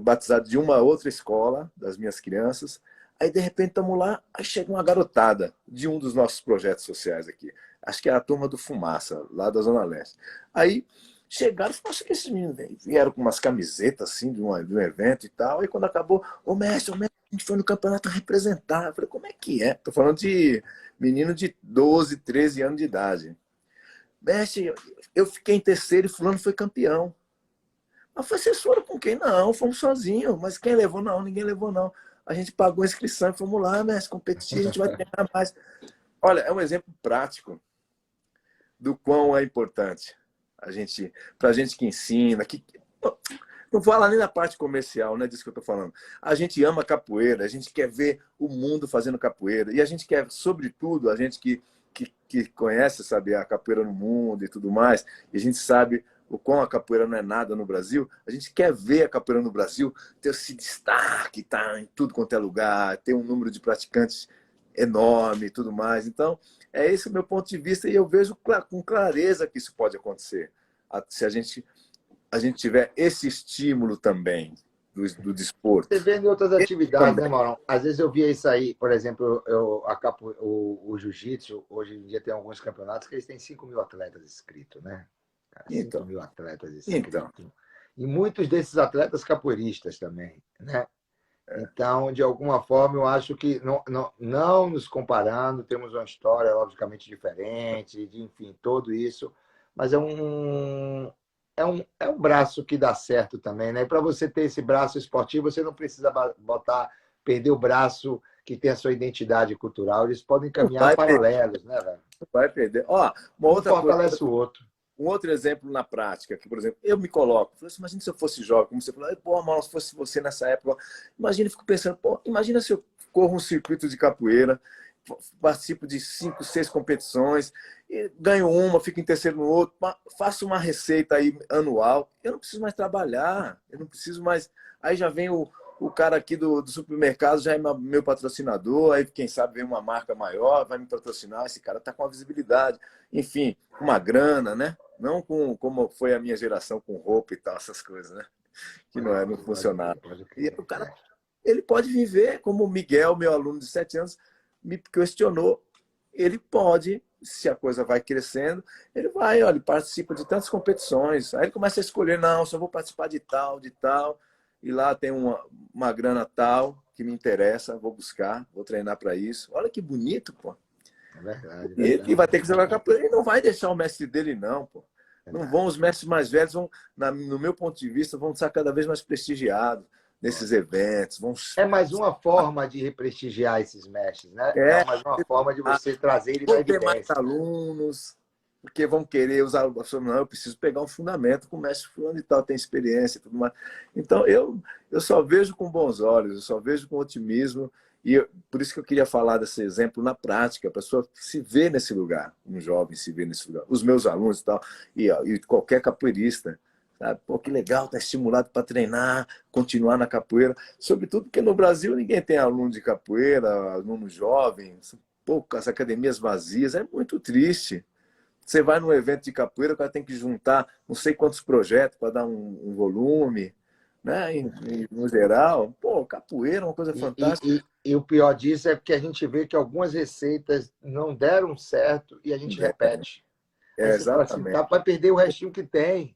batizado de uma outra escola, das minhas crianças, aí de repente estamos lá, aí chega uma garotada de um dos nossos projetos sociais aqui, acho que é a turma do Fumaça, lá da Zona Leste. Aí chegaram e falaram, acho que esses meninos vieram com umas camisetas assim, de um evento e tal, aí quando acabou, ô mestre, a gente foi no campeonato representar. Eu falei, como é que é? Tô falando de menino de 12, 13 anos de idade. Mestre, eu fiquei em terceiro e fulano foi campeão. Mas vocês foram com quem? Não, fomos sozinhos. Mas quem levou? Não, ninguém levou, não. A gente pagou a inscrição e fomos lá, mestre, competir, a gente vai treinar mais. Olha, é um exemplo prático do quão é importante para a gente que ensina, não vou falar nem na parte comercial, não é disso que eu estou falando. A gente ama capoeira, a gente quer ver o mundo fazendo capoeira, e a gente quer, sobretudo, a gente que conhece, sabe, a capoeira no mundo e tudo mais, e a gente sabe o quão a capoeira não é nada no Brasil, a gente quer ver a capoeira no Brasil ter esse destaque, tá em tudo quanto é lugar, ter um número de praticantes enorme e tudo mais. Então, é esse o meu ponto de vista e eu vejo com clareza que isso pode acontecer. Se a gente tiver esse estímulo também do desporto. Você vê em outras atividades, né, Maurão? Às vezes eu via isso aí, por exemplo, o jiu-jitsu, hoje em dia tem alguns campeonatos que eles têm 5.000 atletas inscritos, né? 5.000 atletas inscritos. Então. E muitos desses atletas capoeiristas também, né? Então, de alguma forma, eu acho que, não nos comparando, temos uma história, logicamente, diferente, enfim, tudo isso, mas é um braço que dá certo também, né? E para você ter esse braço esportivo, você não precisa perder o braço que tem a sua identidade cultural, eles podem caminhar paralelos, né, velho? Não vai perder. Ó, um fortalece o outro. Um outro exemplo na prática, que, por exemplo, eu me coloco, imagina se eu fosse jovem, como você falou, pô, Mauro, se fosse você nessa época, imagina, eu fico pensando, pô, imagina se eu corro um circuito de capoeira, participo de 5, 6 competições, ganho uma, fico em terceiro no outro, faço uma receita aí anual, eu não preciso mais trabalhar, eu não preciso mais, aí já vem o cara aqui do supermercado, já é meu patrocinador, aí quem sabe vem uma marca maior, vai me patrocinar, esse cara está com a visibilidade, enfim, uma grana, né? Não como foi a minha geração com roupa e tal, essas coisas, né? Que não funcionava. E o cara, ele pode viver, como o Miguel, meu aluno de 7 anos, me questionou, ele pode, se a coisa vai crescendo, ele vai, olha, ele participa de tantas competições, aí ele começa a escolher, não, só vou participar de tal, e lá tem uma grana tal que me interessa, vou buscar, vou treinar para isso. Olha que bonito, pô. É verdade. E ele vai ter que jogar capoeira, ele não vai deixar o mestre dele, não, pô. Não vão, os mestres mais velhos vão, no meu ponto de vista, vão estar cada vez mais prestigiados nesses eventos. É mais uma forma de prestigiar esses mestres, né? É mais uma forma de você trazer ele na evidência. Ter mais alunos, porque vão querer usar o não, eu preciso pegar um fundamento com o mestre fulano e tal, tem experiência e tudo mais. Então, eu só vejo com bons olhos, eu só vejo com otimismo, e por isso que eu queria falar desse exemplo na prática, a pessoa se vê nesse lugar, um jovem se vê nesse lugar, os meus alunos e tal, e qualquer capoeirista, sabe? Pô, que legal, tá estimulado para treinar, continuar na capoeira, sobretudo porque no Brasil ninguém tem aluno de capoeira, aluno jovem, são poucas academias vazias, é muito triste. Você vai num evento de capoeira, o cara tem que juntar não sei quantos projetos para dar um volume, né? No geral, pô, capoeira é uma coisa fantástica. E o pior disso é porque a gente vê que algumas receitas não deram certo e a gente repete. Exatamente. Assim, vai perder o restinho que tem.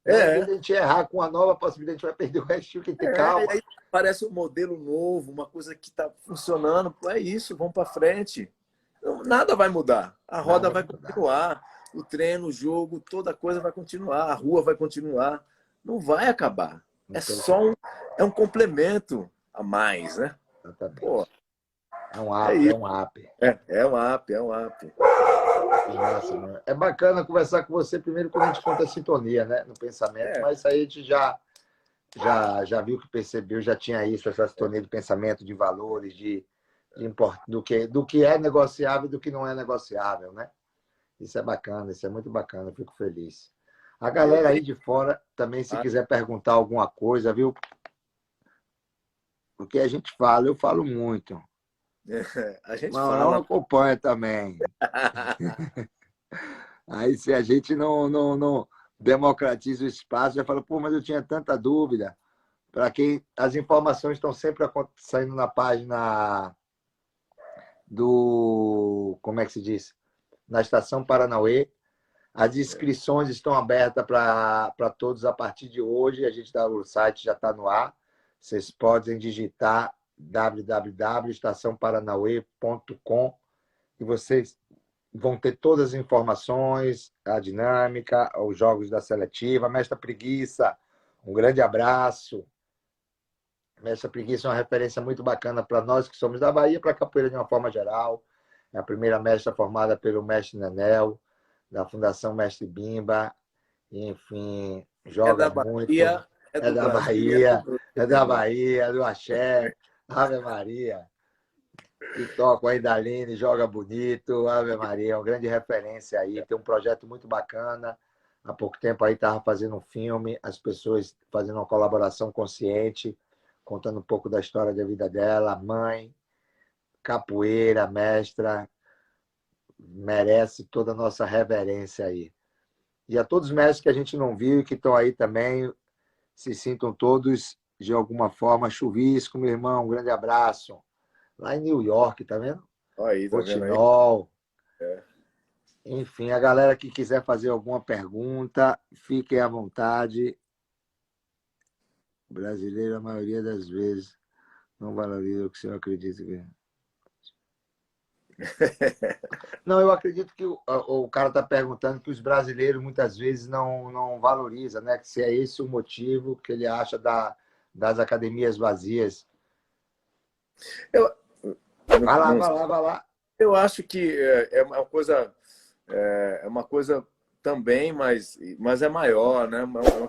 Né? A gente errar com a nova possibilidade, a gente vai perder o restinho que tem. Calma. Aí parece um modelo novo, uma coisa que está funcionando. Pô, é isso, vamos para frente. Nada vai mudar. A roda vai continuar. O treino, o jogo, toda coisa vai continuar. A rua vai continuar. Não vai acabar. É só um complemento a mais, né? Exatamente. Pô, É um É app, é isso. um app. É um app, é um app. Nossa, mano. É bacana conversar com você primeiro quando a gente conta a sintonia, né? No pensamento, É, mas isso aí a gente já viu que percebeu, já tinha isso, essa sintonia de pensamento, de valores, do que é negociável e do que não é negociável, né? Isso é bacana, isso é muito bacana, eu fico feliz. A eu galera aí tenho. de fora também, se Ah, quiser perguntar alguma coisa, viu? O que a gente fala, eu falo muito. a gente Mas não fala. acompanha também. Aí, se a gente não democratiza o espaço, já fala, pô, mas eu tinha tanta dúvida. Para quem as informações estão sempre saindo na página do, como é que se diz? Na Estação Paranauê. As inscrições estão abertas para todos a partir de hoje. O site já está no ar. Vocês podem digitar www.estaçãoparanauê.com e vocês vão ter todas as informações, a dinâmica, os jogos da seletiva. Mestra Preguiça, um grande abraço. Mestra Preguiça é uma referência muito bacana para nós que somos da Bahia, para a capoeira de uma forma geral. É a primeira mestra formada pelo mestre Nenel, da Fundação Mestre Bimba. Enfim, É joga da muito. Bahia, é do Brasil e É meu da irmão. Bahia, do Axé. Ave Maria. Que toca aí da Aline, joga bonito. Ave Maria, é uma grande referência aí. Tem um projeto muito bacana. Há pouco tempo aí estava fazendo um filme, as pessoas fazendo uma colaboração consciente, contando um pouco da história da vida dela, mãe, capoeira, mestra, merece toda a nossa reverência aí. E a todos os mestres que a gente não viu e que estão aí também, se sintam todos, de alguma forma, chuvisco, meu irmão, um grande abraço. Lá em New York, tá vendo? Olha aí, tá vendo aí? Rotinol. É. Enfim, a galera que quiser fazer alguma pergunta, fiquem à vontade. O brasileiro, a maioria das vezes, não valoriza o que o senhor acredita que é. Não, eu acredito que o cara está perguntando que os brasileiros muitas vezes não valorizam, né? Que se é esse o motivo que ele acha das academias vazias. Eu, Vai lá, não, vai lá, vai lá. eu acho que é uma coisa também, mas é maior, né?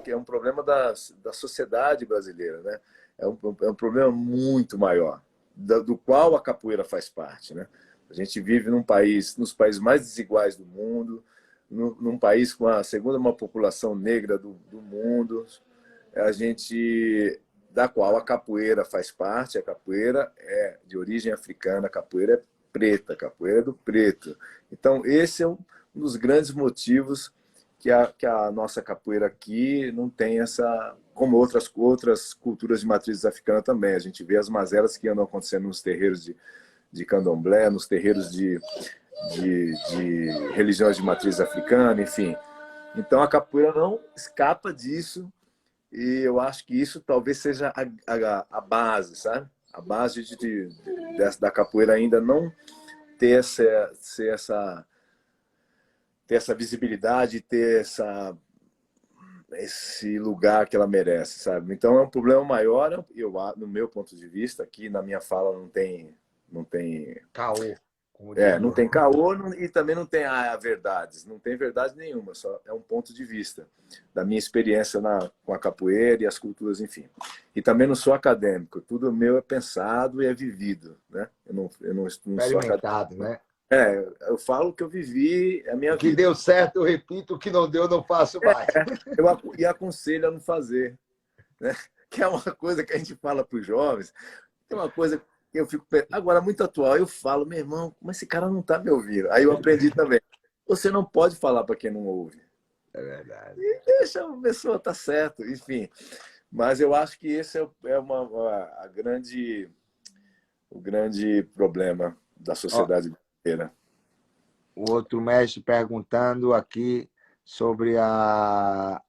É um problema da sociedade brasileira, né? É um problema muito maior, do qual a capoeira faz parte, né? A gente vive nos países mais desiguais do mundo, num país com a segunda maior população negra do mundo, a gente da qual a capoeira faz parte. A capoeira é de origem africana, a capoeira é preta, a capoeira é do preto. Então, esse é um dos grandes motivos que a nossa capoeira aqui não tem essa, como outras culturas de matriz africana também. A gente vê as mazelas que andam acontecendo nos terreiros de candomblé, nos terreiros de religiões de matriz africana, enfim. Então, a capoeira não escapa disso, e eu acho que isso talvez seja a base, sabe? A base da capoeira ainda não ter ter essa visibilidade, ter esse lugar que ela merece, sabe? Então é um problema maior, no meu ponto de vista, aqui na minha fala não tem Caô, como diria não o. tem caô e também não tem verdades. Não tem verdade nenhuma, só é um ponto de vista da minha experiência com a capoeira e as culturas, enfim. E também não sou acadêmico, tudo meu é pensado e é vivido, né? Eu não sou acadêmico. Experimentado, né? Eu falo o que eu vivi, a O minha que vida. deu certo, eu repito, o que não deu, não faço mais. E aconselho a não fazer, né? Que é uma coisa que a gente fala para os jovens, tem uma coisa que eu fico. Agora, muito atual, eu falo, meu irmão, mas esse cara não está me ouvindo. Aí eu aprendi também. Você não pode falar para quem não ouve. É verdade. E deixa a pessoa, tá certo, enfim. Mas eu acho que esse o grande problema da Ó, sociedade brasileira. o outro mestre perguntando aqui sobre a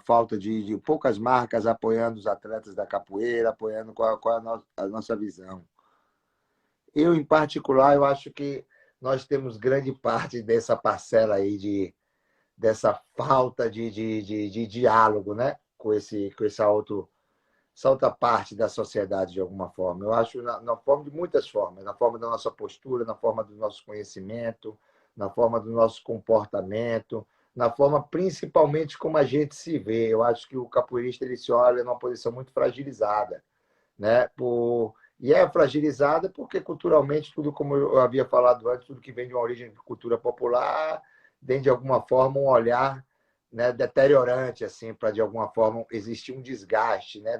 falta de poucas marcas apoiando os atletas da capoeira, apoiando qual é a nossa visão. Eu, em particular, eu acho que nós temos grande parte dessa parcela aí dessa falta de diálogo, né? Com esse outro. salta parte da sociedade de alguma forma. Eu acho na forma de muitas formas, na forma da nossa postura, na forma do nosso conhecimento, na forma do nosso comportamento, na forma principalmente como a gente se vê. Eu acho que o capoeirista ele se olha numa posição muito fragilizada, né? E é fragilizada porque culturalmente tudo, como eu havia falado antes, tudo que vem de uma origem de cultura popular tem de alguma forma um olhar, né, deteriorante assim, para de alguma forma existir um desgaste, né?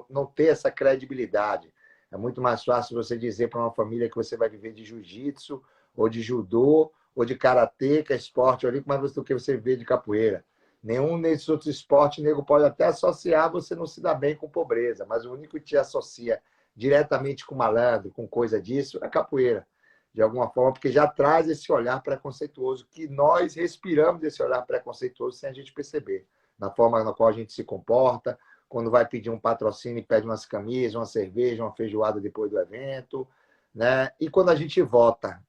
Não ter essa credibilidade. É muito mais fácil você dizer para uma família que você vai viver de jiu-jitsu ou de judô ou de karatê, que é esporte olímpico, mas do que você vê de capoeira. Nenhum desses outros esportes, nego pode até associar, você não se dá bem com pobreza, mas o único que te associa diretamente com malandro, com coisa disso, é a capoeira, de alguma forma, porque já traz esse olhar preconceituoso, que nós respiramos esse olhar preconceituoso sem a gente perceber, na forma na qual a gente se comporta, quando vai pedir um patrocínio e pede umas camisas, uma cerveja, uma feijoada depois do evento, né? E quando a gente vota,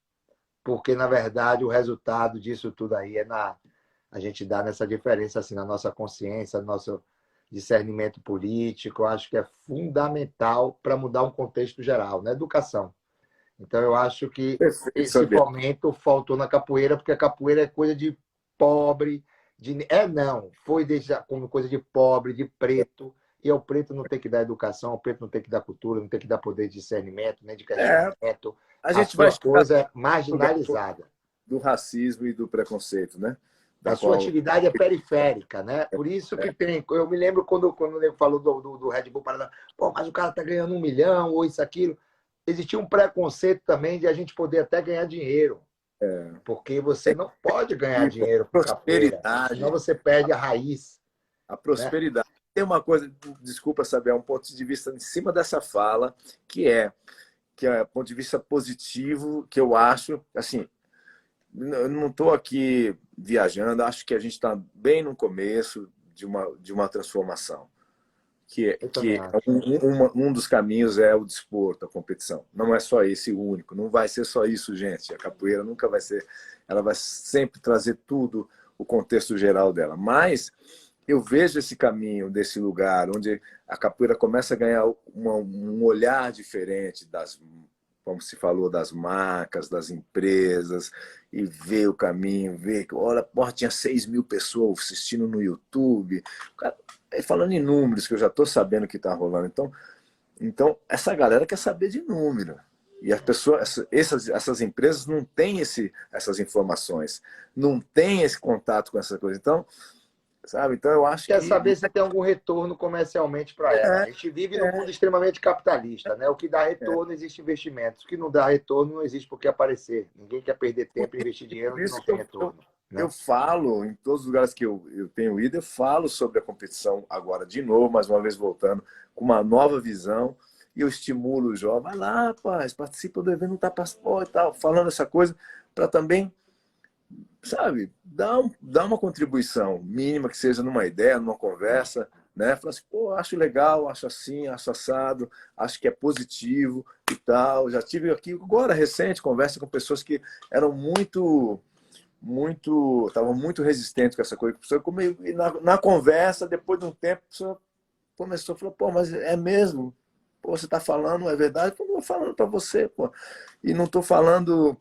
porque, na verdade, o resultado disso tudo aí a gente dá nessa diferença assim, na nossa consciência, no nosso discernimento político. Eu acho que é fundamental para mudar um contexto geral, na educação. Então, eu acho que Perfeito, esse Fabiano. momento faltou na capoeira, porque a capoeira é coisa de pobre, não, foi desde como coisa de pobre, de preto, e ao preto não tem que dar educação, ao preto não tem que dar cultura, não tem que dar poder de discernimento, nem de É, questionamento. a A gente vai sua chegar coisa é no lugar marginalizada. do racismo e do preconceito, né? Da A sua qual atividade é periférica, né? Por isso que tem. Eu me lembro quando o Nego falou do Red Bull Paraná, pô, mas o cara tá ganhando 1 milhão, ou isso, aquilo. Existia um preconceito também de a gente poder até ganhar dinheiro, porque você tem não pode ganhar que ir, pô, dinheiro com capoeira, senão prosperidade, você perde a raiz, a né? prosperidade. Tem uma coisa, desculpa saber, é um ponto de vista em cima dessa fala, que é ponto de vista positivo, que eu acho, assim, eu não estou aqui viajando, acho que a gente está bem no começo de uma transformação. Eu também Que acho. um dos caminhos é o desporto, a competição. Não é só esse o único, não vai ser só isso, gente. A capoeira nunca vai ser, ela vai sempre trazer tudo, o contexto geral dela. Mas eu vejo esse caminho desse lugar onde a capoeira começa a ganhar um olhar diferente das, como se falou, das marcas, das empresas, e ver o caminho, ver que, olha, porra, tinha 6.000 pessoas assistindo no YouTube. Cara, falando em números, que eu já estou sabendo que está rolando. Então, essa galera quer saber de número. E as pessoas, essas empresas não têm essas informações, não têm esse contato com essa coisa. Então, sabe? Então, eu acho Quer que saber se tem algum retorno comercialmente para ela. A gente vive num mundo extremamente capitalista, né? O que dá retorno, existe investimento. O que não dá retorno, não existe por que aparecer. Ninguém quer perder tempo e investir dinheiro por onde isso não que tem eu, eu, retorno, eu né? falo, em todos os lugares que eu tenho ido, eu falo sobre a competição agora, de novo, mais uma vez voltando, com uma nova visão, e eu estimulo o jovem, vai lá, rapaz, participa do evento, não tá passaporte e tal, falando essa coisa, para também, sabe, dar uma contribuição mínima, que seja numa ideia, numa conversa, né? Falar assim, pô, acho legal, acho assim, acho assado, acho que é positivo e tal. Já tive aqui, agora, recente, conversa com pessoas que eram estavam muito resistentes com essa coisa. E na conversa, depois de um tempo, a pessoa começou a falar, pô, mas é mesmo? Pô, você está falando, é verdade? Pô, não estou falando para você, pô. E não estou falando...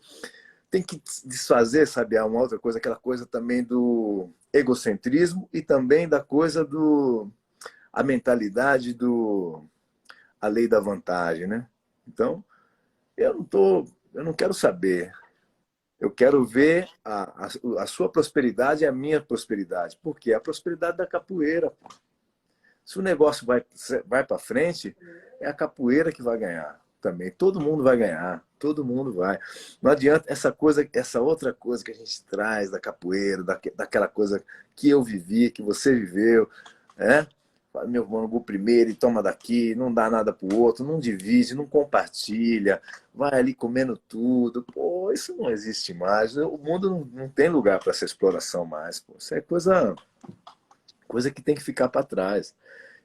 Tem que desfazer, sabe, uma outra coisa, aquela coisa também do egocentrismo e também da coisa a mentalidade a lei da vantagem, né? Então, eu não quero saber. Eu quero ver a sua prosperidade e a minha prosperidade. Por quê? A prosperidade da capoeira. Se o negócio vai para frente, é a capoeira que vai ganhar também. Todo mundo vai ganhar, todo mundo vai. Não adianta essa outra coisa que a gente traz da capoeira, daquela coisa que eu vivi, que você viveu, né? Meu irmão, vou primeiro e toma daqui, não dá nada pro outro, não divide, não compartilha, vai ali comendo tudo. Pô, isso não existe mais. O mundo não tem lugar para essa exploração mais. Pô. Isso é coisa que tem que ficar para trás.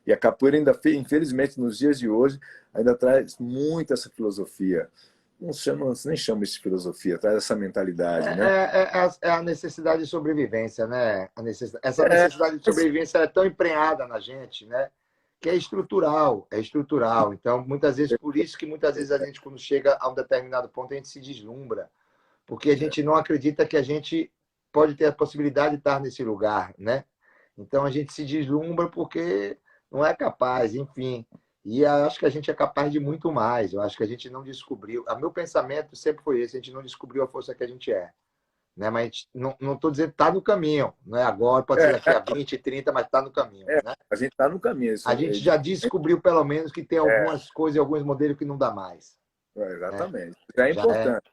E a capoeira ainda, infelizmente, nos dias de hoje, ainda traz muito essa filosofia. Não chama, nem chama isso de filosofia, traz essa mentalidade, né? É a necessidade de sobrevivência, né? Essa É, necessidade de sobrevivência é tão emprenhada na gente, né? que é estrutural, é estrutural. Então, muitas vezes, por isso que muitas vezes a gente, quando chega a um determinado ponto, a gente se deslumbra, porque a gente não acredita que a gente pode ter a possibilidade de estar nesse lugar, né? Então, a gente se deslumbra porque não é capaz, enfim. E eu acho que a gente é capaz de muito mais. Eu acho que a gente não descobriu. O meu pensamento sempre foi esse: a gente não descobriu a força que a gente é. Né? Mas não estou dizendo que está no caminho. Não é agora, pode ser daqui a 20, 30, mas está no caminho. Né? A gente está no caminho. A gente já descobriu, pelo menos, que tem algumas coisas, alguns modelos que não dá mais. Né? Exatamente. Já é importante.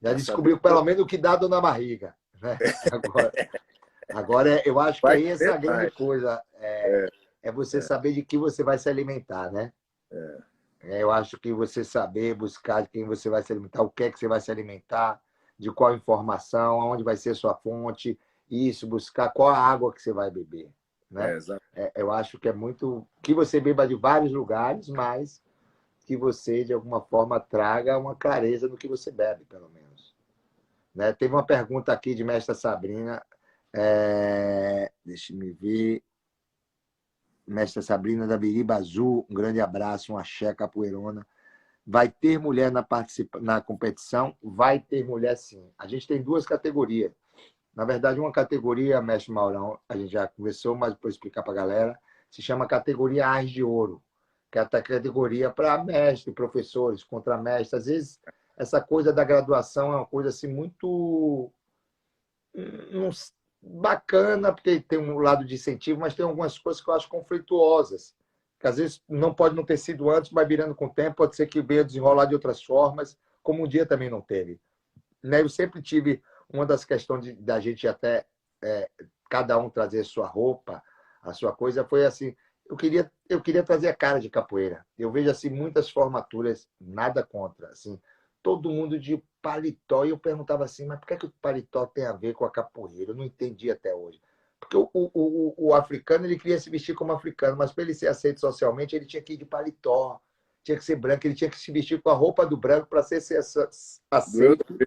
Já descobriu, pelo menos, o que dá dor na barriga. Né? Agora, eu acho que é essa a grande coisa. É você saber de que você vai se alimentar, né? Eu acho que você saber buscar de quem você vai se alimentar, o que é que você vai se alimentar, de qual informação, onde vai ser sua fonte, isso, buscar qual a água que você vai beber. Né? Eu acho que é muito... Que você beba de vários lugares, mas que você, de alguma forma, traga uma clareza no que você bebe, pelo menos. Né? Teve uma pergunta aqui de mestra Sabrina. Deixa eu ver. Mestra Sabrina da Biriba Azul, um grande abraço, uma axé capoeirona. Vai ter mulher na competição? Vai ter mulher, sim. A gente tem duas categorias. Na verdade, uma categoria, mestre Maurão, a gente já conversou, mas depois explicar para a galera, se chama categoria Ars de Ouro, que é a categoria para mestre, professores, contramestres. Às vezes, essa coisa da graduação é uma coisa assim muito bacana, porque tem um lado de incentivo, mas tem algumas coisas que eu acho conflituosas, que às vezes não pode não ter sido antes, mas virando com o tempo, pode ser que venha desenrolar de outras formas, como um dia também não teve. Né? Eu sempre tive uma das questões da gente até cada um trazer sua roupa, a sua coisa, foi assim, eu queria trazer a cara de capoeira. Eu vejo assim muitas formaturas, nada contra, assim, todo mundo de paletó, e eu perguntava assim, mas por que o paletó tem a ver com a capoeira? Eu não entendi até hoje. Porque o africano, ele queria se vestir como africano, mas para ele ser aceito socialmente, ele tinha que ir de paletó, tinha que ser branco, ele tinha que se vestir com a roupa do branco para ser aceito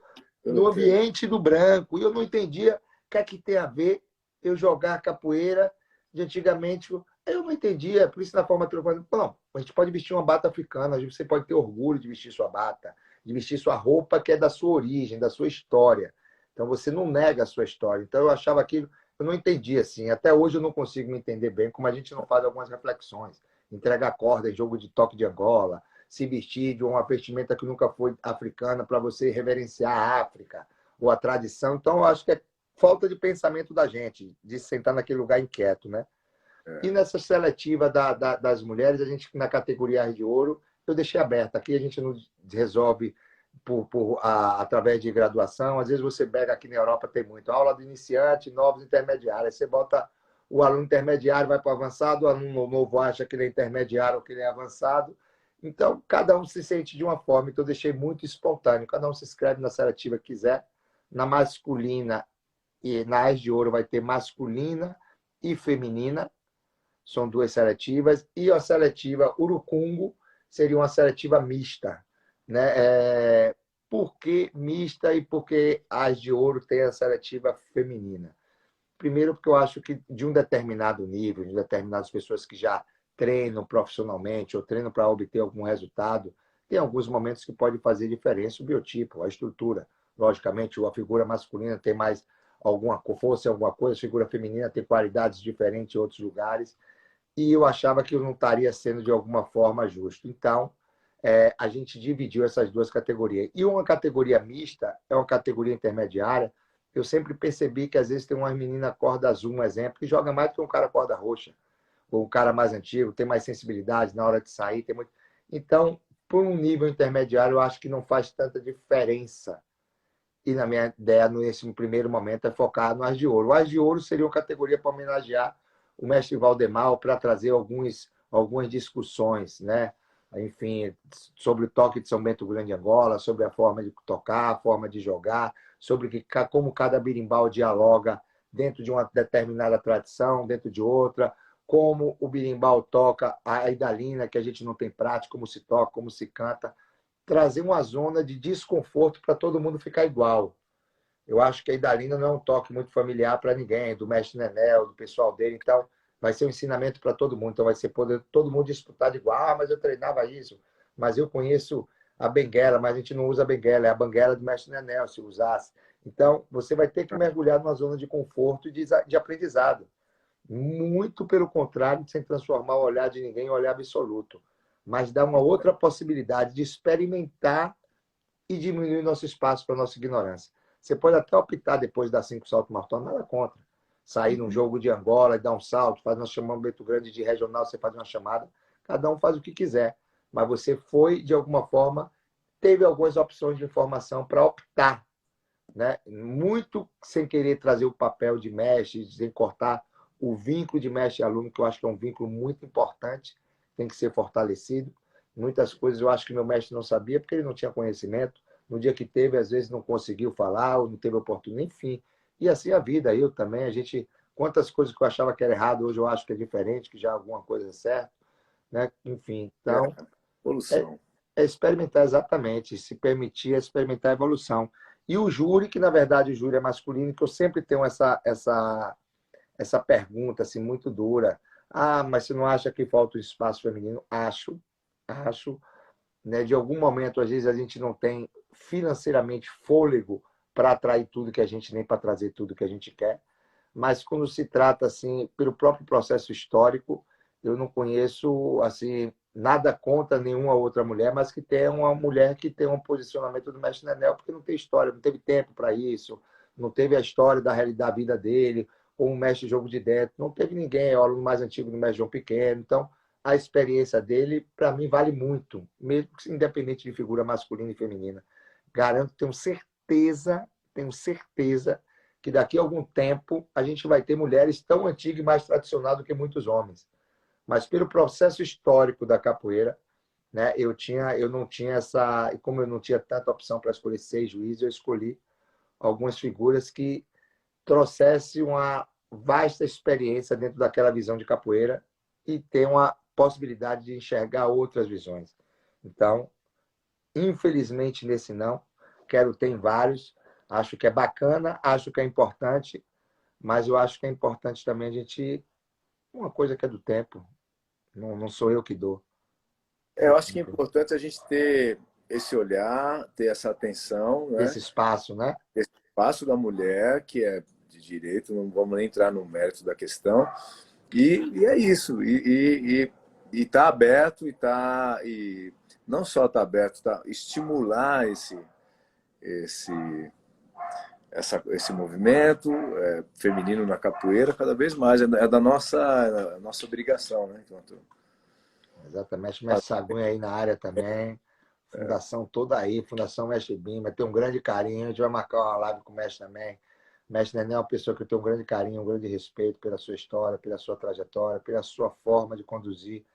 no ambiente do branco. E eu não entendia o que é que tem a ver eu jogar capoeira de antigamente. Eu não entendia, por isso na formatura, bom, a gente pode vestir uma bata africana, você pode ter orgulho de vestir sua bata, de vestir sua roupa que é da sua origem, da sua história. Então você não nega a sua história. Então eu achava aquilo, eu não entendia assim. Até hoje eu não consigo me entender bem, como a gente não faz algumas reflexões. Entregar corda em jogo de toque de Angola, se vestir de uma vestimenta que nunca foi africana para você reverenciar a África ou a tradição. Então eu acho que é falta de pensamento da gente, de sentar naquele lugar inquieto, né? E nessa seletiva das mulheres, a gente, na categoria Ars de Ouro, eu deixei aberta. Aqui a gente não resolve através de graduação. Às vezes você pega aqui na Europa, tem muito aula de iniciante, novos intermediários. Você bota o aluno intermediário, vai para o avançado, o aluno novo acha que ele é intermediário ou que ele é avançado. Então, cada um se sente de uma forma. Então, eu deixei muito espontâneo. Cada um se inscreve na seletiva que quiser. Na masculina e na Ars de Ouro vai ter masculina e feminina. São duas seletivas, e a seletiva Urucungo seria uma seletiva mista. Né? Por que mista e por que As de Ouro tem a seletiva feminina? Primeiro, porque eu acho que de um determinado nível, de determinadas pessoas que já treinam profissionalmente ou treinam para obter algum resultado, tem alguns momentos que pode fazer diferença o biotipo, a estrutura. Logicamente, a figura masculina tem mais alguma força em alguma coisa, a figura feminina tem qualidades diferentes em outros lugares, e eu achava que eu não estaria sendo de alguma forma justo. Então, a gente dividiu essas duas categorias. E uma categoria mista é uma categoria intermediária. Eu sempre percebi que às vezes tem uma menina corda azul, um exemplo, que joga mais do que um cara corda roxa, ou um cara mais antigo, tem mais sensibilidade na hora de sair. Tem muito... Então, por um nível intermediário, eu acho que não faz tanta diferença. E na minha ideia, nesse primeiro momento, é focar no As de Ouro. O As de Ouro seria uma categoria para homenagear o mestre Valdemar, para trazer algumas discussões, né? Enfim, sobre o toque de São Bento Grande Angola, sobre a forma de tocar, a forma de jogar, sobre como cada berimbau dialoga dentro de uma determinada tradição, dentro de outra, como o berimbau toca a idalina, que a gente não tem prática, como se toca, como se canta, trazer uma zona de desconforto para todo mundo ficar igual. Eu acho que a idalina não é um toque muito familiar para ninguém, do mestre Nenel, do pessoal dele. Então, vai ser um ensinamento para todo mundo. Então vai ser poder todo mundo disputar de igual. Ah, mas eu treinava isso, mas eu conheço a benguela, mas a gente não usa a benguela, é a banguela do mestre Nenel, se usasse. Então, você vai ter que mergulhar numa zona de conforto e de aprendizado. Muito pelo contrário, sem transformar o olhar de ninguém em olhar absoluto, mas dar uma outra possibilidade de experimentar e diminuir nosso espaço para nossa ignorância. Você pode até optar depois de dar 5 saltos maratona, nada contra. Sair num jogo de Angola e dar um salto, faz, nós chamamos Beto Grande de regional, você faz uma chamada, cada um faz o que quiser, mas você foi, de alguma forma, teve algumas opções de informação para optar, né? Muito sem querer trazer o papel de mestre, sem cortar o vínculo de mestre e aluno, que eu acho que é um vínculo muito importante, tem que ser fortalecido. Muitas coisas eu acho que meu mestre não sabia, porque ele não tinha conhecimento. No dia que teve, às vezes não conseguiu falar, ou não teve oportunidade, enfim. E assim a vida, eu também, a gente, quantas coisas que eu achava que era errado, hoje eu acho que é diferente, que já alguma coisa é certa, né? Enfim, É, então, é, evolução. é experimentar exatamente, se permitir experimentar a evolução. E o júri, que na verdade o júri é masculino, que eu sempre tenho essa pergunta assim, muito dura. Ah, mas você não acha que falta um espaço feminino? Acho, né? De algum momento, às vezes, a gente não tem financeiramente fôlego para atrair tudo que a gente, nem para trazer tudo que a gente quer. Mas quando se trata, assim, pelo próprio processo histórico, eu não conheço, assim, nada contra nenhuma outra mulher, mas que tenha uma mulher que tenha um posicionamento do mestre Nenel, porque não tem história, não teve tempo para isso, não teve a história da realidade da vida dele, como mestre de jogo de dentro, não teve ninguém, é o aluno mais antigo do mestre João Pequeno, então a experiência dele, para mim, vale muito, mesmo independente de figura masculina e feminina. Garanto, tenho certeza que daqui a algum tempo a gente vai ter mulheres tão antigas e mais tradicionais do que muitos homens. Mas pelo processo histórico da capoeira, né, eu não tinha essa, e como eu não tinha tanta opção para escolher 6 juízes, eu escolhi algumas figuras que trouxessem uma vasta experiência dentro daquela visão de capoeira e ter uma possibilidade de enxergar outras visões. Então, infelizmente nesse não, quero ter em vários, acho que é bacana, acho que é importante, mas eu acho que é importante também a gente. Uma coisa que é do tempo, não sou eu que dou. Eu acho que é importante a gente ter esse olhar, ter essa atenção, Esse né? espaço, né? Esse espaço da mulher, que é de direito, não vamos nem entrar no mérito da questão. E é isso. E tá aberto, e não só tá aberto, tá estimular esse, esse movimento feminino na capoeira cada vez mais. É da nossa obrigação, né? Enquanto Exatamente. Mestre Sagunha aí na área também. Fundação toda aí, Fundação Mestre Bimba. Tem um grande carinho. A gente vai marcar uma live com o mestre também. O mestre Nenê é uma pessoa que eu tenho um grande carinho, um grande respeito pela sua história, pela sua trajetória, pela sua forma de conduzir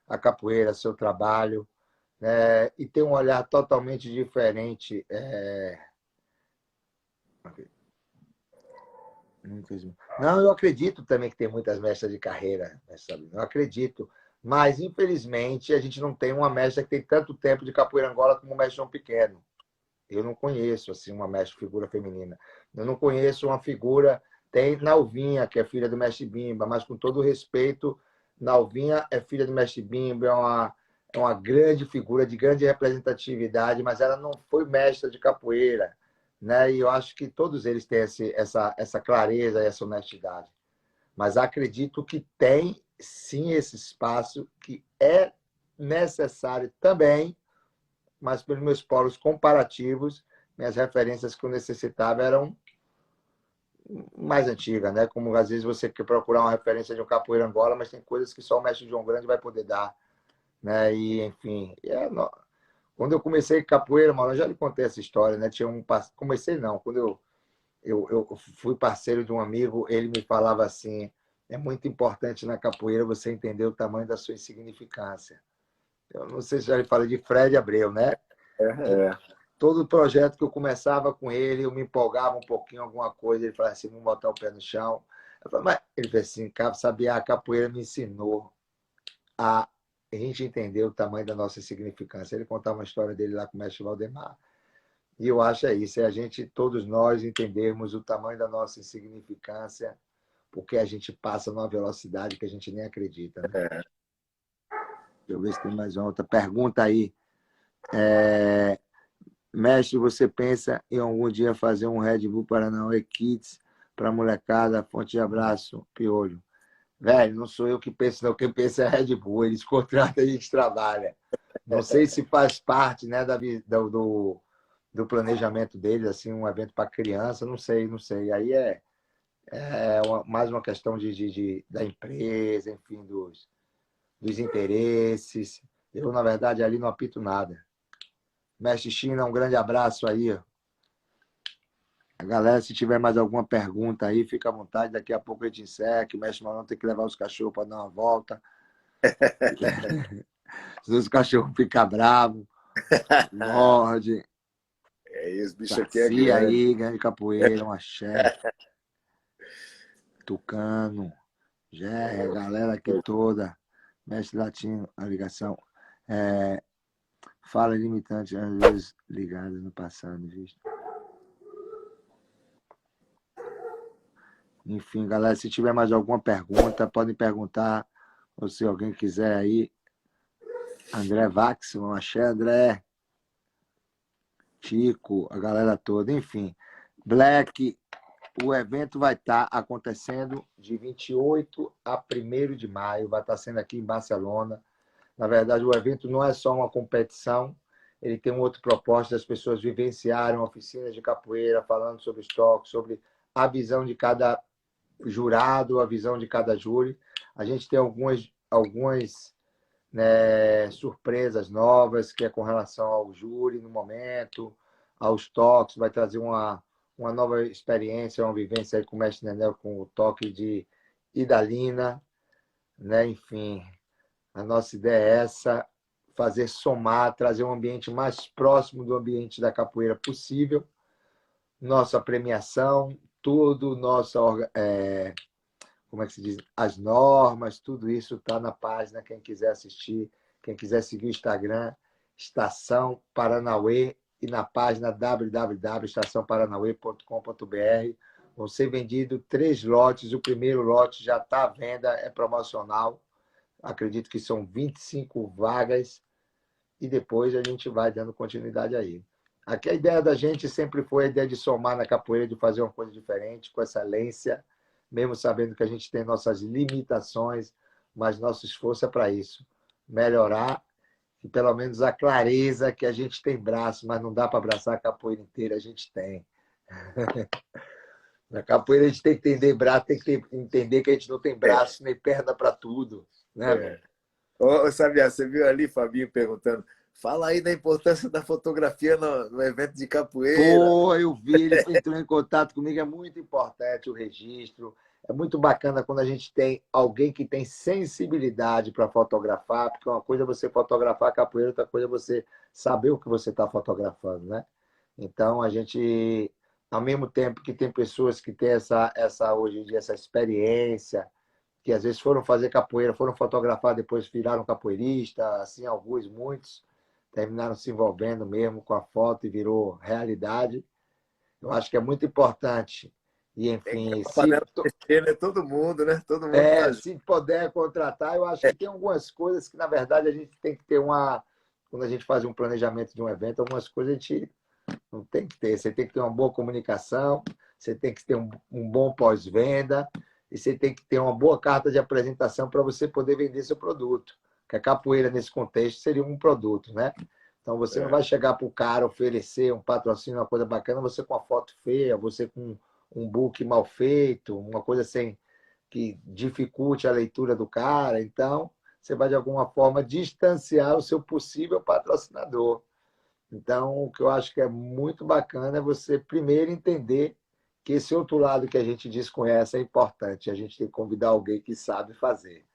a capoeira, seu trabalho, né? E tem um olhar totalmente diferente. Não, eu acredito também que tem muitas mestras de carreira, sabe? Eu acredito. Mas, infelizmente, a gente não tem uma mestra que tem tanto tempo de capoeira Angola como o mestre João Pequeno. Eu não conheço assim uma mestre figura feminina. Eu não conheço uma figura. Tem Nalvinha, que é filha do mestre Bimba, mas com todo respeito, Nalvinha é filha do mestre Bimba, é uma grande figura de grande representatividade, mas ela não foi mestra de capoeira, né? E eu acho que todos eles têm essa clareza e essa honestidade. Mas acredito que tem sim esse espaço que é necessário também, mas pelos meus polos comparativos, minhas referências que eu necessitava eram mais antigas, né? Como às vezes você quer procurar uma referência de um capoeira Angola, mas tem coisas que só o mestre João Grande vai poder dar, né? E enfim, quando eu comecei capoeira, mano, eu já lhe contei essa história, né? Tinha comecei não, quando eu fui parceiro de um amigo, ele me falava assim: é muito importante na capoeira você entender o tamanho da sua insignificância. Eu não sei se já lhe falei de Fred Abreu, né? é, Que é, todo projeto que eu começava com ele, eu me empolgava um pouquinho, alguma coisa, ele falava assim: vamos botar o pé no chão. Eu falei, mas ele fez assim: sabia, a capoeira me ensinou a gente entender o tamanho da nossa insignificância. Ele contava uma história dele lá com o mestre Valdemar. E eu acho isso, é a gente, todos nós, entendermos o tamanho da nossa insignificância, porque a gente passa numa velocidade que a gente nem acredita, né? É. Deixa eu ver se tem mais uma outra pergunta aí. Mestre, você pensa em algum dia fazer um Red Bull Paranauê Kids para molecada? Forte de abraço, Piolho. Velho, não sou eu que penso, não. Quem pensa é a Red Bull. Eles contratam, a gente trabalha. Não sei se faz parte, né, do planejamento deles, assim, um evento para criança. Não sei, não sei. Aí mais uma questão da empresa, enfim, dos interesses. Eu, na verdade, ali não apito nada. Mestre China, um grande abraço aí. A galera, se tiver mais alguma pergunta aí, fica à vontade. Daqui a pouco a gente encerra, que o mestre Marlon tem que levar os cachorros para dar uma volta. Senão os cachorros ficam bravos, morde. É isso, bicho aqui é Sacia grande. aí, grande capoeira, um axé, tucano, Gé, a galera aqui toda. Mestre Latino, a ligação. Fala limitante, às vezes ligado no passado, visto. Enfim, galera, se tiver mais alguma pergunta, podem perguntar. Ou se alguém quiser aí. André Vax, um axé, André, Chico, a galera toda. Enfim, Black, o evento vai estar acontecendo de 28 a 1º de maio. Vai estar sendo aqui em Barcelona. Na verdade, o evento não é só uma competição, ele tem um outro propósito das pessoas vivenciarem oficinas de capoeira, falando sobre os toques, sobre a visão de cada jurado, a visão de cada júri. A gente tem algumas né, surpresas novas, que é com relação ao júri no momento, aos toques, vai trazer uma nova experiência, uma vivência aí com o mestre Nenel, com o toque de Idalina, né? Enfim, a nossa ideia é essa, fazer somar, trazer um ambiente mais próximo do ambiente da capoeira possível. Nossa premiação, tudo, como é que se diz? As normas, tudo isso está na página. Quem quiser assistir, quem quiser seguir o Instagram, Estação Paranauê, e na página www.estaçãoparanauê.com.br. Vão ser vendidos 3 lotes. O primeiro lote já está à venda, é promocional. Acredito que são 25 vagas e depois a gente vai dando continuidade aí. Aqui a ideia da gente sempre foi a ideia de somar na capoeira, de fazer uma coisa diferente, com excelência, mesmo sabendo que a gente tem nossas limitações, mas nosso esforço é para isso, melhorar e pelo menos a clareza que a gente tem braço, mas não dá para abraçar a capoeira inteira, a gente tem. Na capoeira a gente tem que entender braço, tem que entender que a gente não tem braço nem perna para tudo, né, velho? Ô, Sabiá, você viu ali, Fabinho, perguntando, fala aí da importância da fotografia no evento de capoeira. Pô, eu vi, ele entrou em contato comigo, é muito importante o registro. É muito bacana quando a gente tem alguém que tem sensibilidade para fotografar, porque uma coisa é você fotografar a capoeira, outra coisa é você saber o que você está fotografando, né? Então, a gente, ao mesmo tempo que tem pessoas que têm hoje em dia, essa experiência, que às vezes foram fazer capoeira, foram fotografar, depois viraram capoeirista, assim, alguns, muitos, terminaram se envolvendo mesmo com a foto e virou realidade. Eu acho que é muito importante. E, Tem que enfim, a panela mexer, né? Todo mundo, né? Todo mundo tá junto. se puder contratar, eu acho que tem algumas coisas que, na verdade, a gente tem que ter uma. Quando a gente faz um planejamento de um evento, algumas coisas a gente não tem que ter. Você tem que ter uma boa comunicação, você tem que ter um bom pós-venda e você tem que ter uma boa carta de apresentação para você poder vender seu produto. Que a capoeira, nesse contexto, seria um produto, né? Então, você não É, vai chegar para o cara oferecer um patrocínio, uma coisa bacana, você com a foto feia, você com um book mal feito, uma coisa sem que dificulte a leitura do cara. Então, você vai, de alguma forma, distanciar o seu possível patrocinador. Então, o que eu acho que é muito bacana é você primeiro entender que esse outro lado que a gente desconhece é importante. A gente tem que convidar alguém que sabe fazer.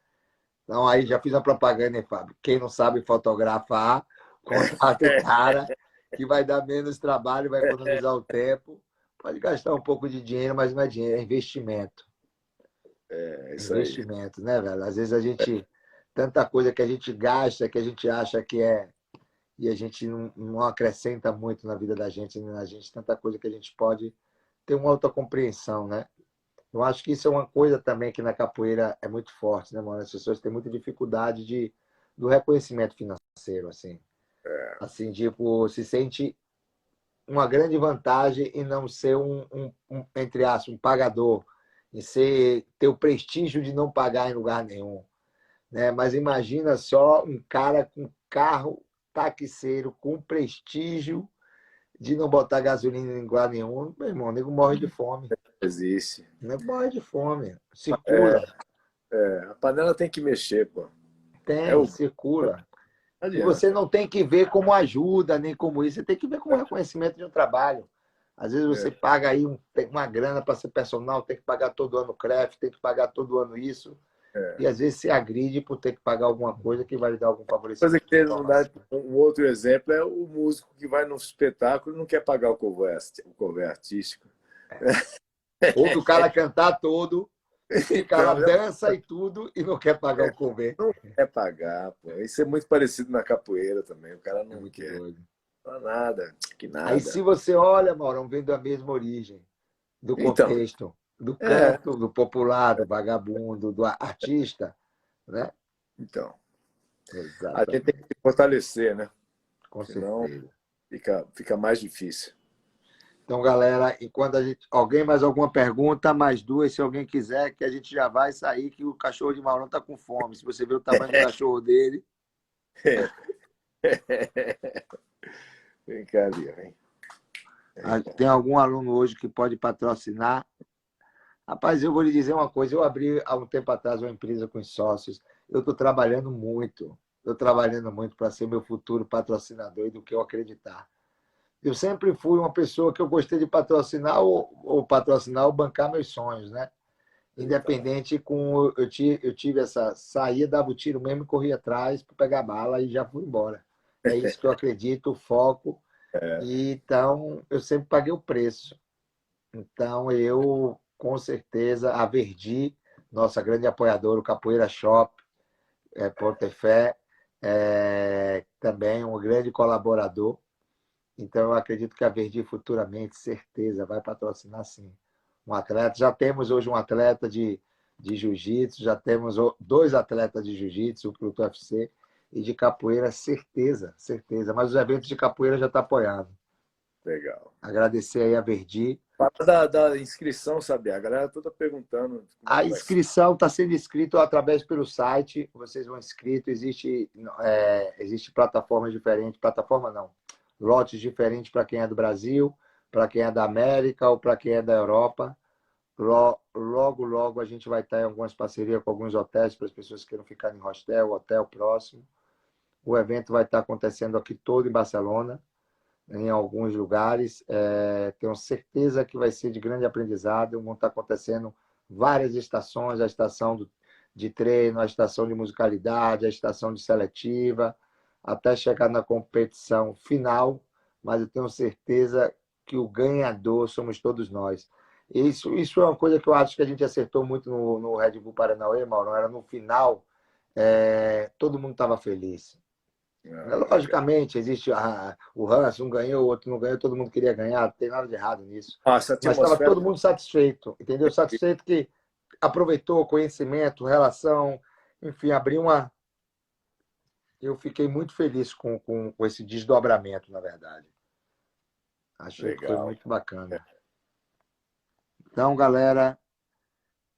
Então, aí já fiz a propaganda, hein, Fábio? Quem não sabe fotografar, contrata o cara, que vai dar menos trabalho, vai economizar o tempo. Pode gastar um pouco de dinheiro, mas não é dinheiro, é investimento. é isso aí. Investimento, né, velho? Às vezes a gente. Tanta coisa que a gente gasta, que a gente acha que é e a gente não acrescenta muito na vida da gente, né? Na gente, tanta coisa que a gente pode ter uma autocompreensão, né? Eu acho que isso é uma coisa também que na capoeira é muito forte, né, mano? As pessoas têm muita dificuldade do reconhecimento financeiro, assim. Assim, tipo, se sente uma grande vantagem em não ser entre aspas, um pagador, em ter o prestígio de não pagar em lugar nenhum, né? Mas imagina só um cara com carro taxeiro, com prestígio de não botar gasolina em lugar nenhum, meu irmão, o nego morre de fome. Existe. O nego morre de fome. Circula, A panela tem que mexer, pô. É tem, o. circula. Não E você adianta. não tem que ver como ajuda, nem como isso, você tem que ver como reconhecimento de um trabalho. Às vezes você É. paga aí uma grana para ser personal, tem que pagar todo ano o CREF, tem que pagar todo ano isso, É. e às vezes se agride por ter que pagar alguma coisa que vai lhe dar algum Coisa favorecimento que não dá, econômico. um outro exemplo é o músico que vai no espetáculo e não quer pagar o cover artístico. Ouve o cara cantar todo, fica lá, Então, dança e tudo, e não quer pagar o cover. não quer pagar, pô. Isso é muito parecido na capoeira também. O cara É não muito quer. doido. Não nada, que Aí se nada. você olha, Maurão, vem da mesma origem, do Então, contexto, do é, canto, do popular, do vagabundo, do artista, né? então. A gente tem que Exatamente, se fortalecer, né? com Senão certeza. fica mais difícil. Então, galera, enquanto a gente. Alguém mais alguma pergunta? Mais duas, se alguém quiser, que a gente já vai sair, que o cachorro de Maurão está com fome. Se você vê o tamanho do cachorro dele. Vem cá, Lia, vem. Tem algum aluno hoje que pode patrocinar? Rapaz, eu vou lhe dizer uma coisa. Eu abri há um tempo atrás uma empresa com os sócios. Eu estou trabalhando muito. Estou trabalhando muito para ser meu futuro patrocinador e do que eu acreditar. Eu sempre fui uma pessoa que eu gostei de patrocinar ou patrocinar ou bancar meus sonhos, né? Então, Independente com eu tive essa saía, dava o tiro mesmo e corria atrás para pegar bala e já fui embora. É isso que eu acredito, o foco. E então eu sempre paguei o preço. Então eu com certeza a Verdi, nossa grande apoiadora, o Capoeira Shop, Porto Fé, também um grande colaborador. Então, eu acredito que a Verdi futuramente, certeza, vai patrocinar sim. Um atleta. Já temos hoje um atleta de jiu-jitsu, já temos dois atletas de jiu-jitsu para o UFC e de capoeira, certeza, certeza. Mas os eventos de capoeira já estão apoiados. legal. Agradecer aí a Verdi. Fala da inscrição, sabe? A galera toda perguntando como é A que vai ser. inscrição está sendo inscrito através pelo site. Vocês vão inscrito. Existe plataformas diferentes. Plataforma não. Lotes diferentes para quem é do Brasil, para quem é da América ou para quem é da Europa. Logo, logo a gente vai estar em algumas parcerias com alguns hotéis para as pessoas que queiram ficar em hostel, hotel próximo. O evento vai estar acontecendo aqui todo em Barcelona, em alguns lugares. Tenho certeza que vai ser de grande aprendizado. Vão estar acontecendo várias estações, a estação de treino, a estação de musicalidade, a estação de seletiva, até chegar na competição final, mas eu tenho certeza que o ganhador somos todos nós. Isso é uma coisa que eu acho que a gente acertou muito no Red Bull Paranauê, Mauro. Era no final, todo mundo estava feliz. Ah, legal. Logicamente, existe o Hans, um ganhou, o outro não ganhou, todo mundo queria ganhar, não tem nada de errado nisso. Ah, essa Mas estava atmosfera todo mundo satisfeito, entendeu? Satisfeito que aproveitou conhecimento, relação, enfim, abriu uma. Eu fiquei muito feliz com esse desdobramento, na verdade. Achei que foi legal. muito bacana. Então, galera,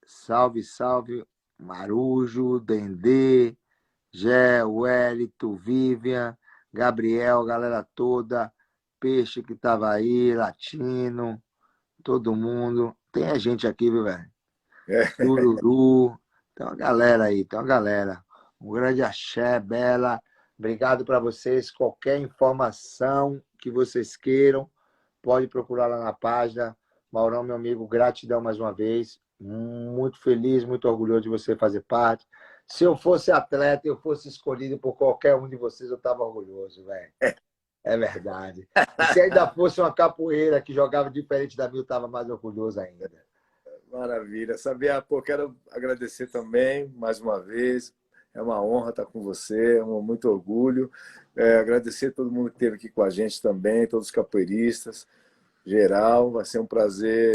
salve, salve, Marujo, Dendê, Gé, Wellington, Vivian, Gabriel, galera toda, Peixe que estava aí, Latino, todo mundo. Tem a gente aqui, viu, velho? É, Tururu, tem uma galera aí, tem uma galera. Um grande axé, Bela. Obrigado para vocês. Qualquer informação que vocês queiram, pode procurar lá na página. Maurão, meu amigo, gratidão mais uma vez. Muito feliz, muito orgulhoso de você fazer parte. Se eu fosse atleta, eu fosse escolhido por qualquer um de vocês, eu estava orgulhoso, velho. É verdade. E se ainda fosse uma capoeira que jogava diferente da minha, eu estava mais orgulhoso ainda. maravilha. Sabia, pô, quero agradecer também, mais uma vez. É uma honra estar com você, é muito orgulho. Agradecer a todo mundo que esteve aqui com a gente também, todos os capoeiristas, geral. Vai ser um prazer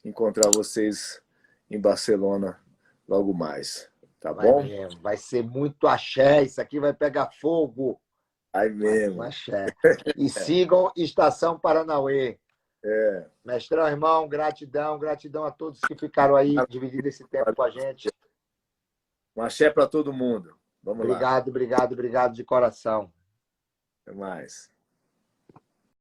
encontrar vocês em Barcelona logo mais. Tá Vai bom? mesmo, vai ser muito axé, isso aqui vai pegar fogo. Aí Um mesmo. axé. E sigam Estação Paranauê. É. Mestrão, irmão, gratidão, gratidão a todos que ficaram aí dividindo esse tempo com a gente. Um axé para todo mundo. Vamos lá. Obrigado, obrigado, obrigado de coração. Até mais.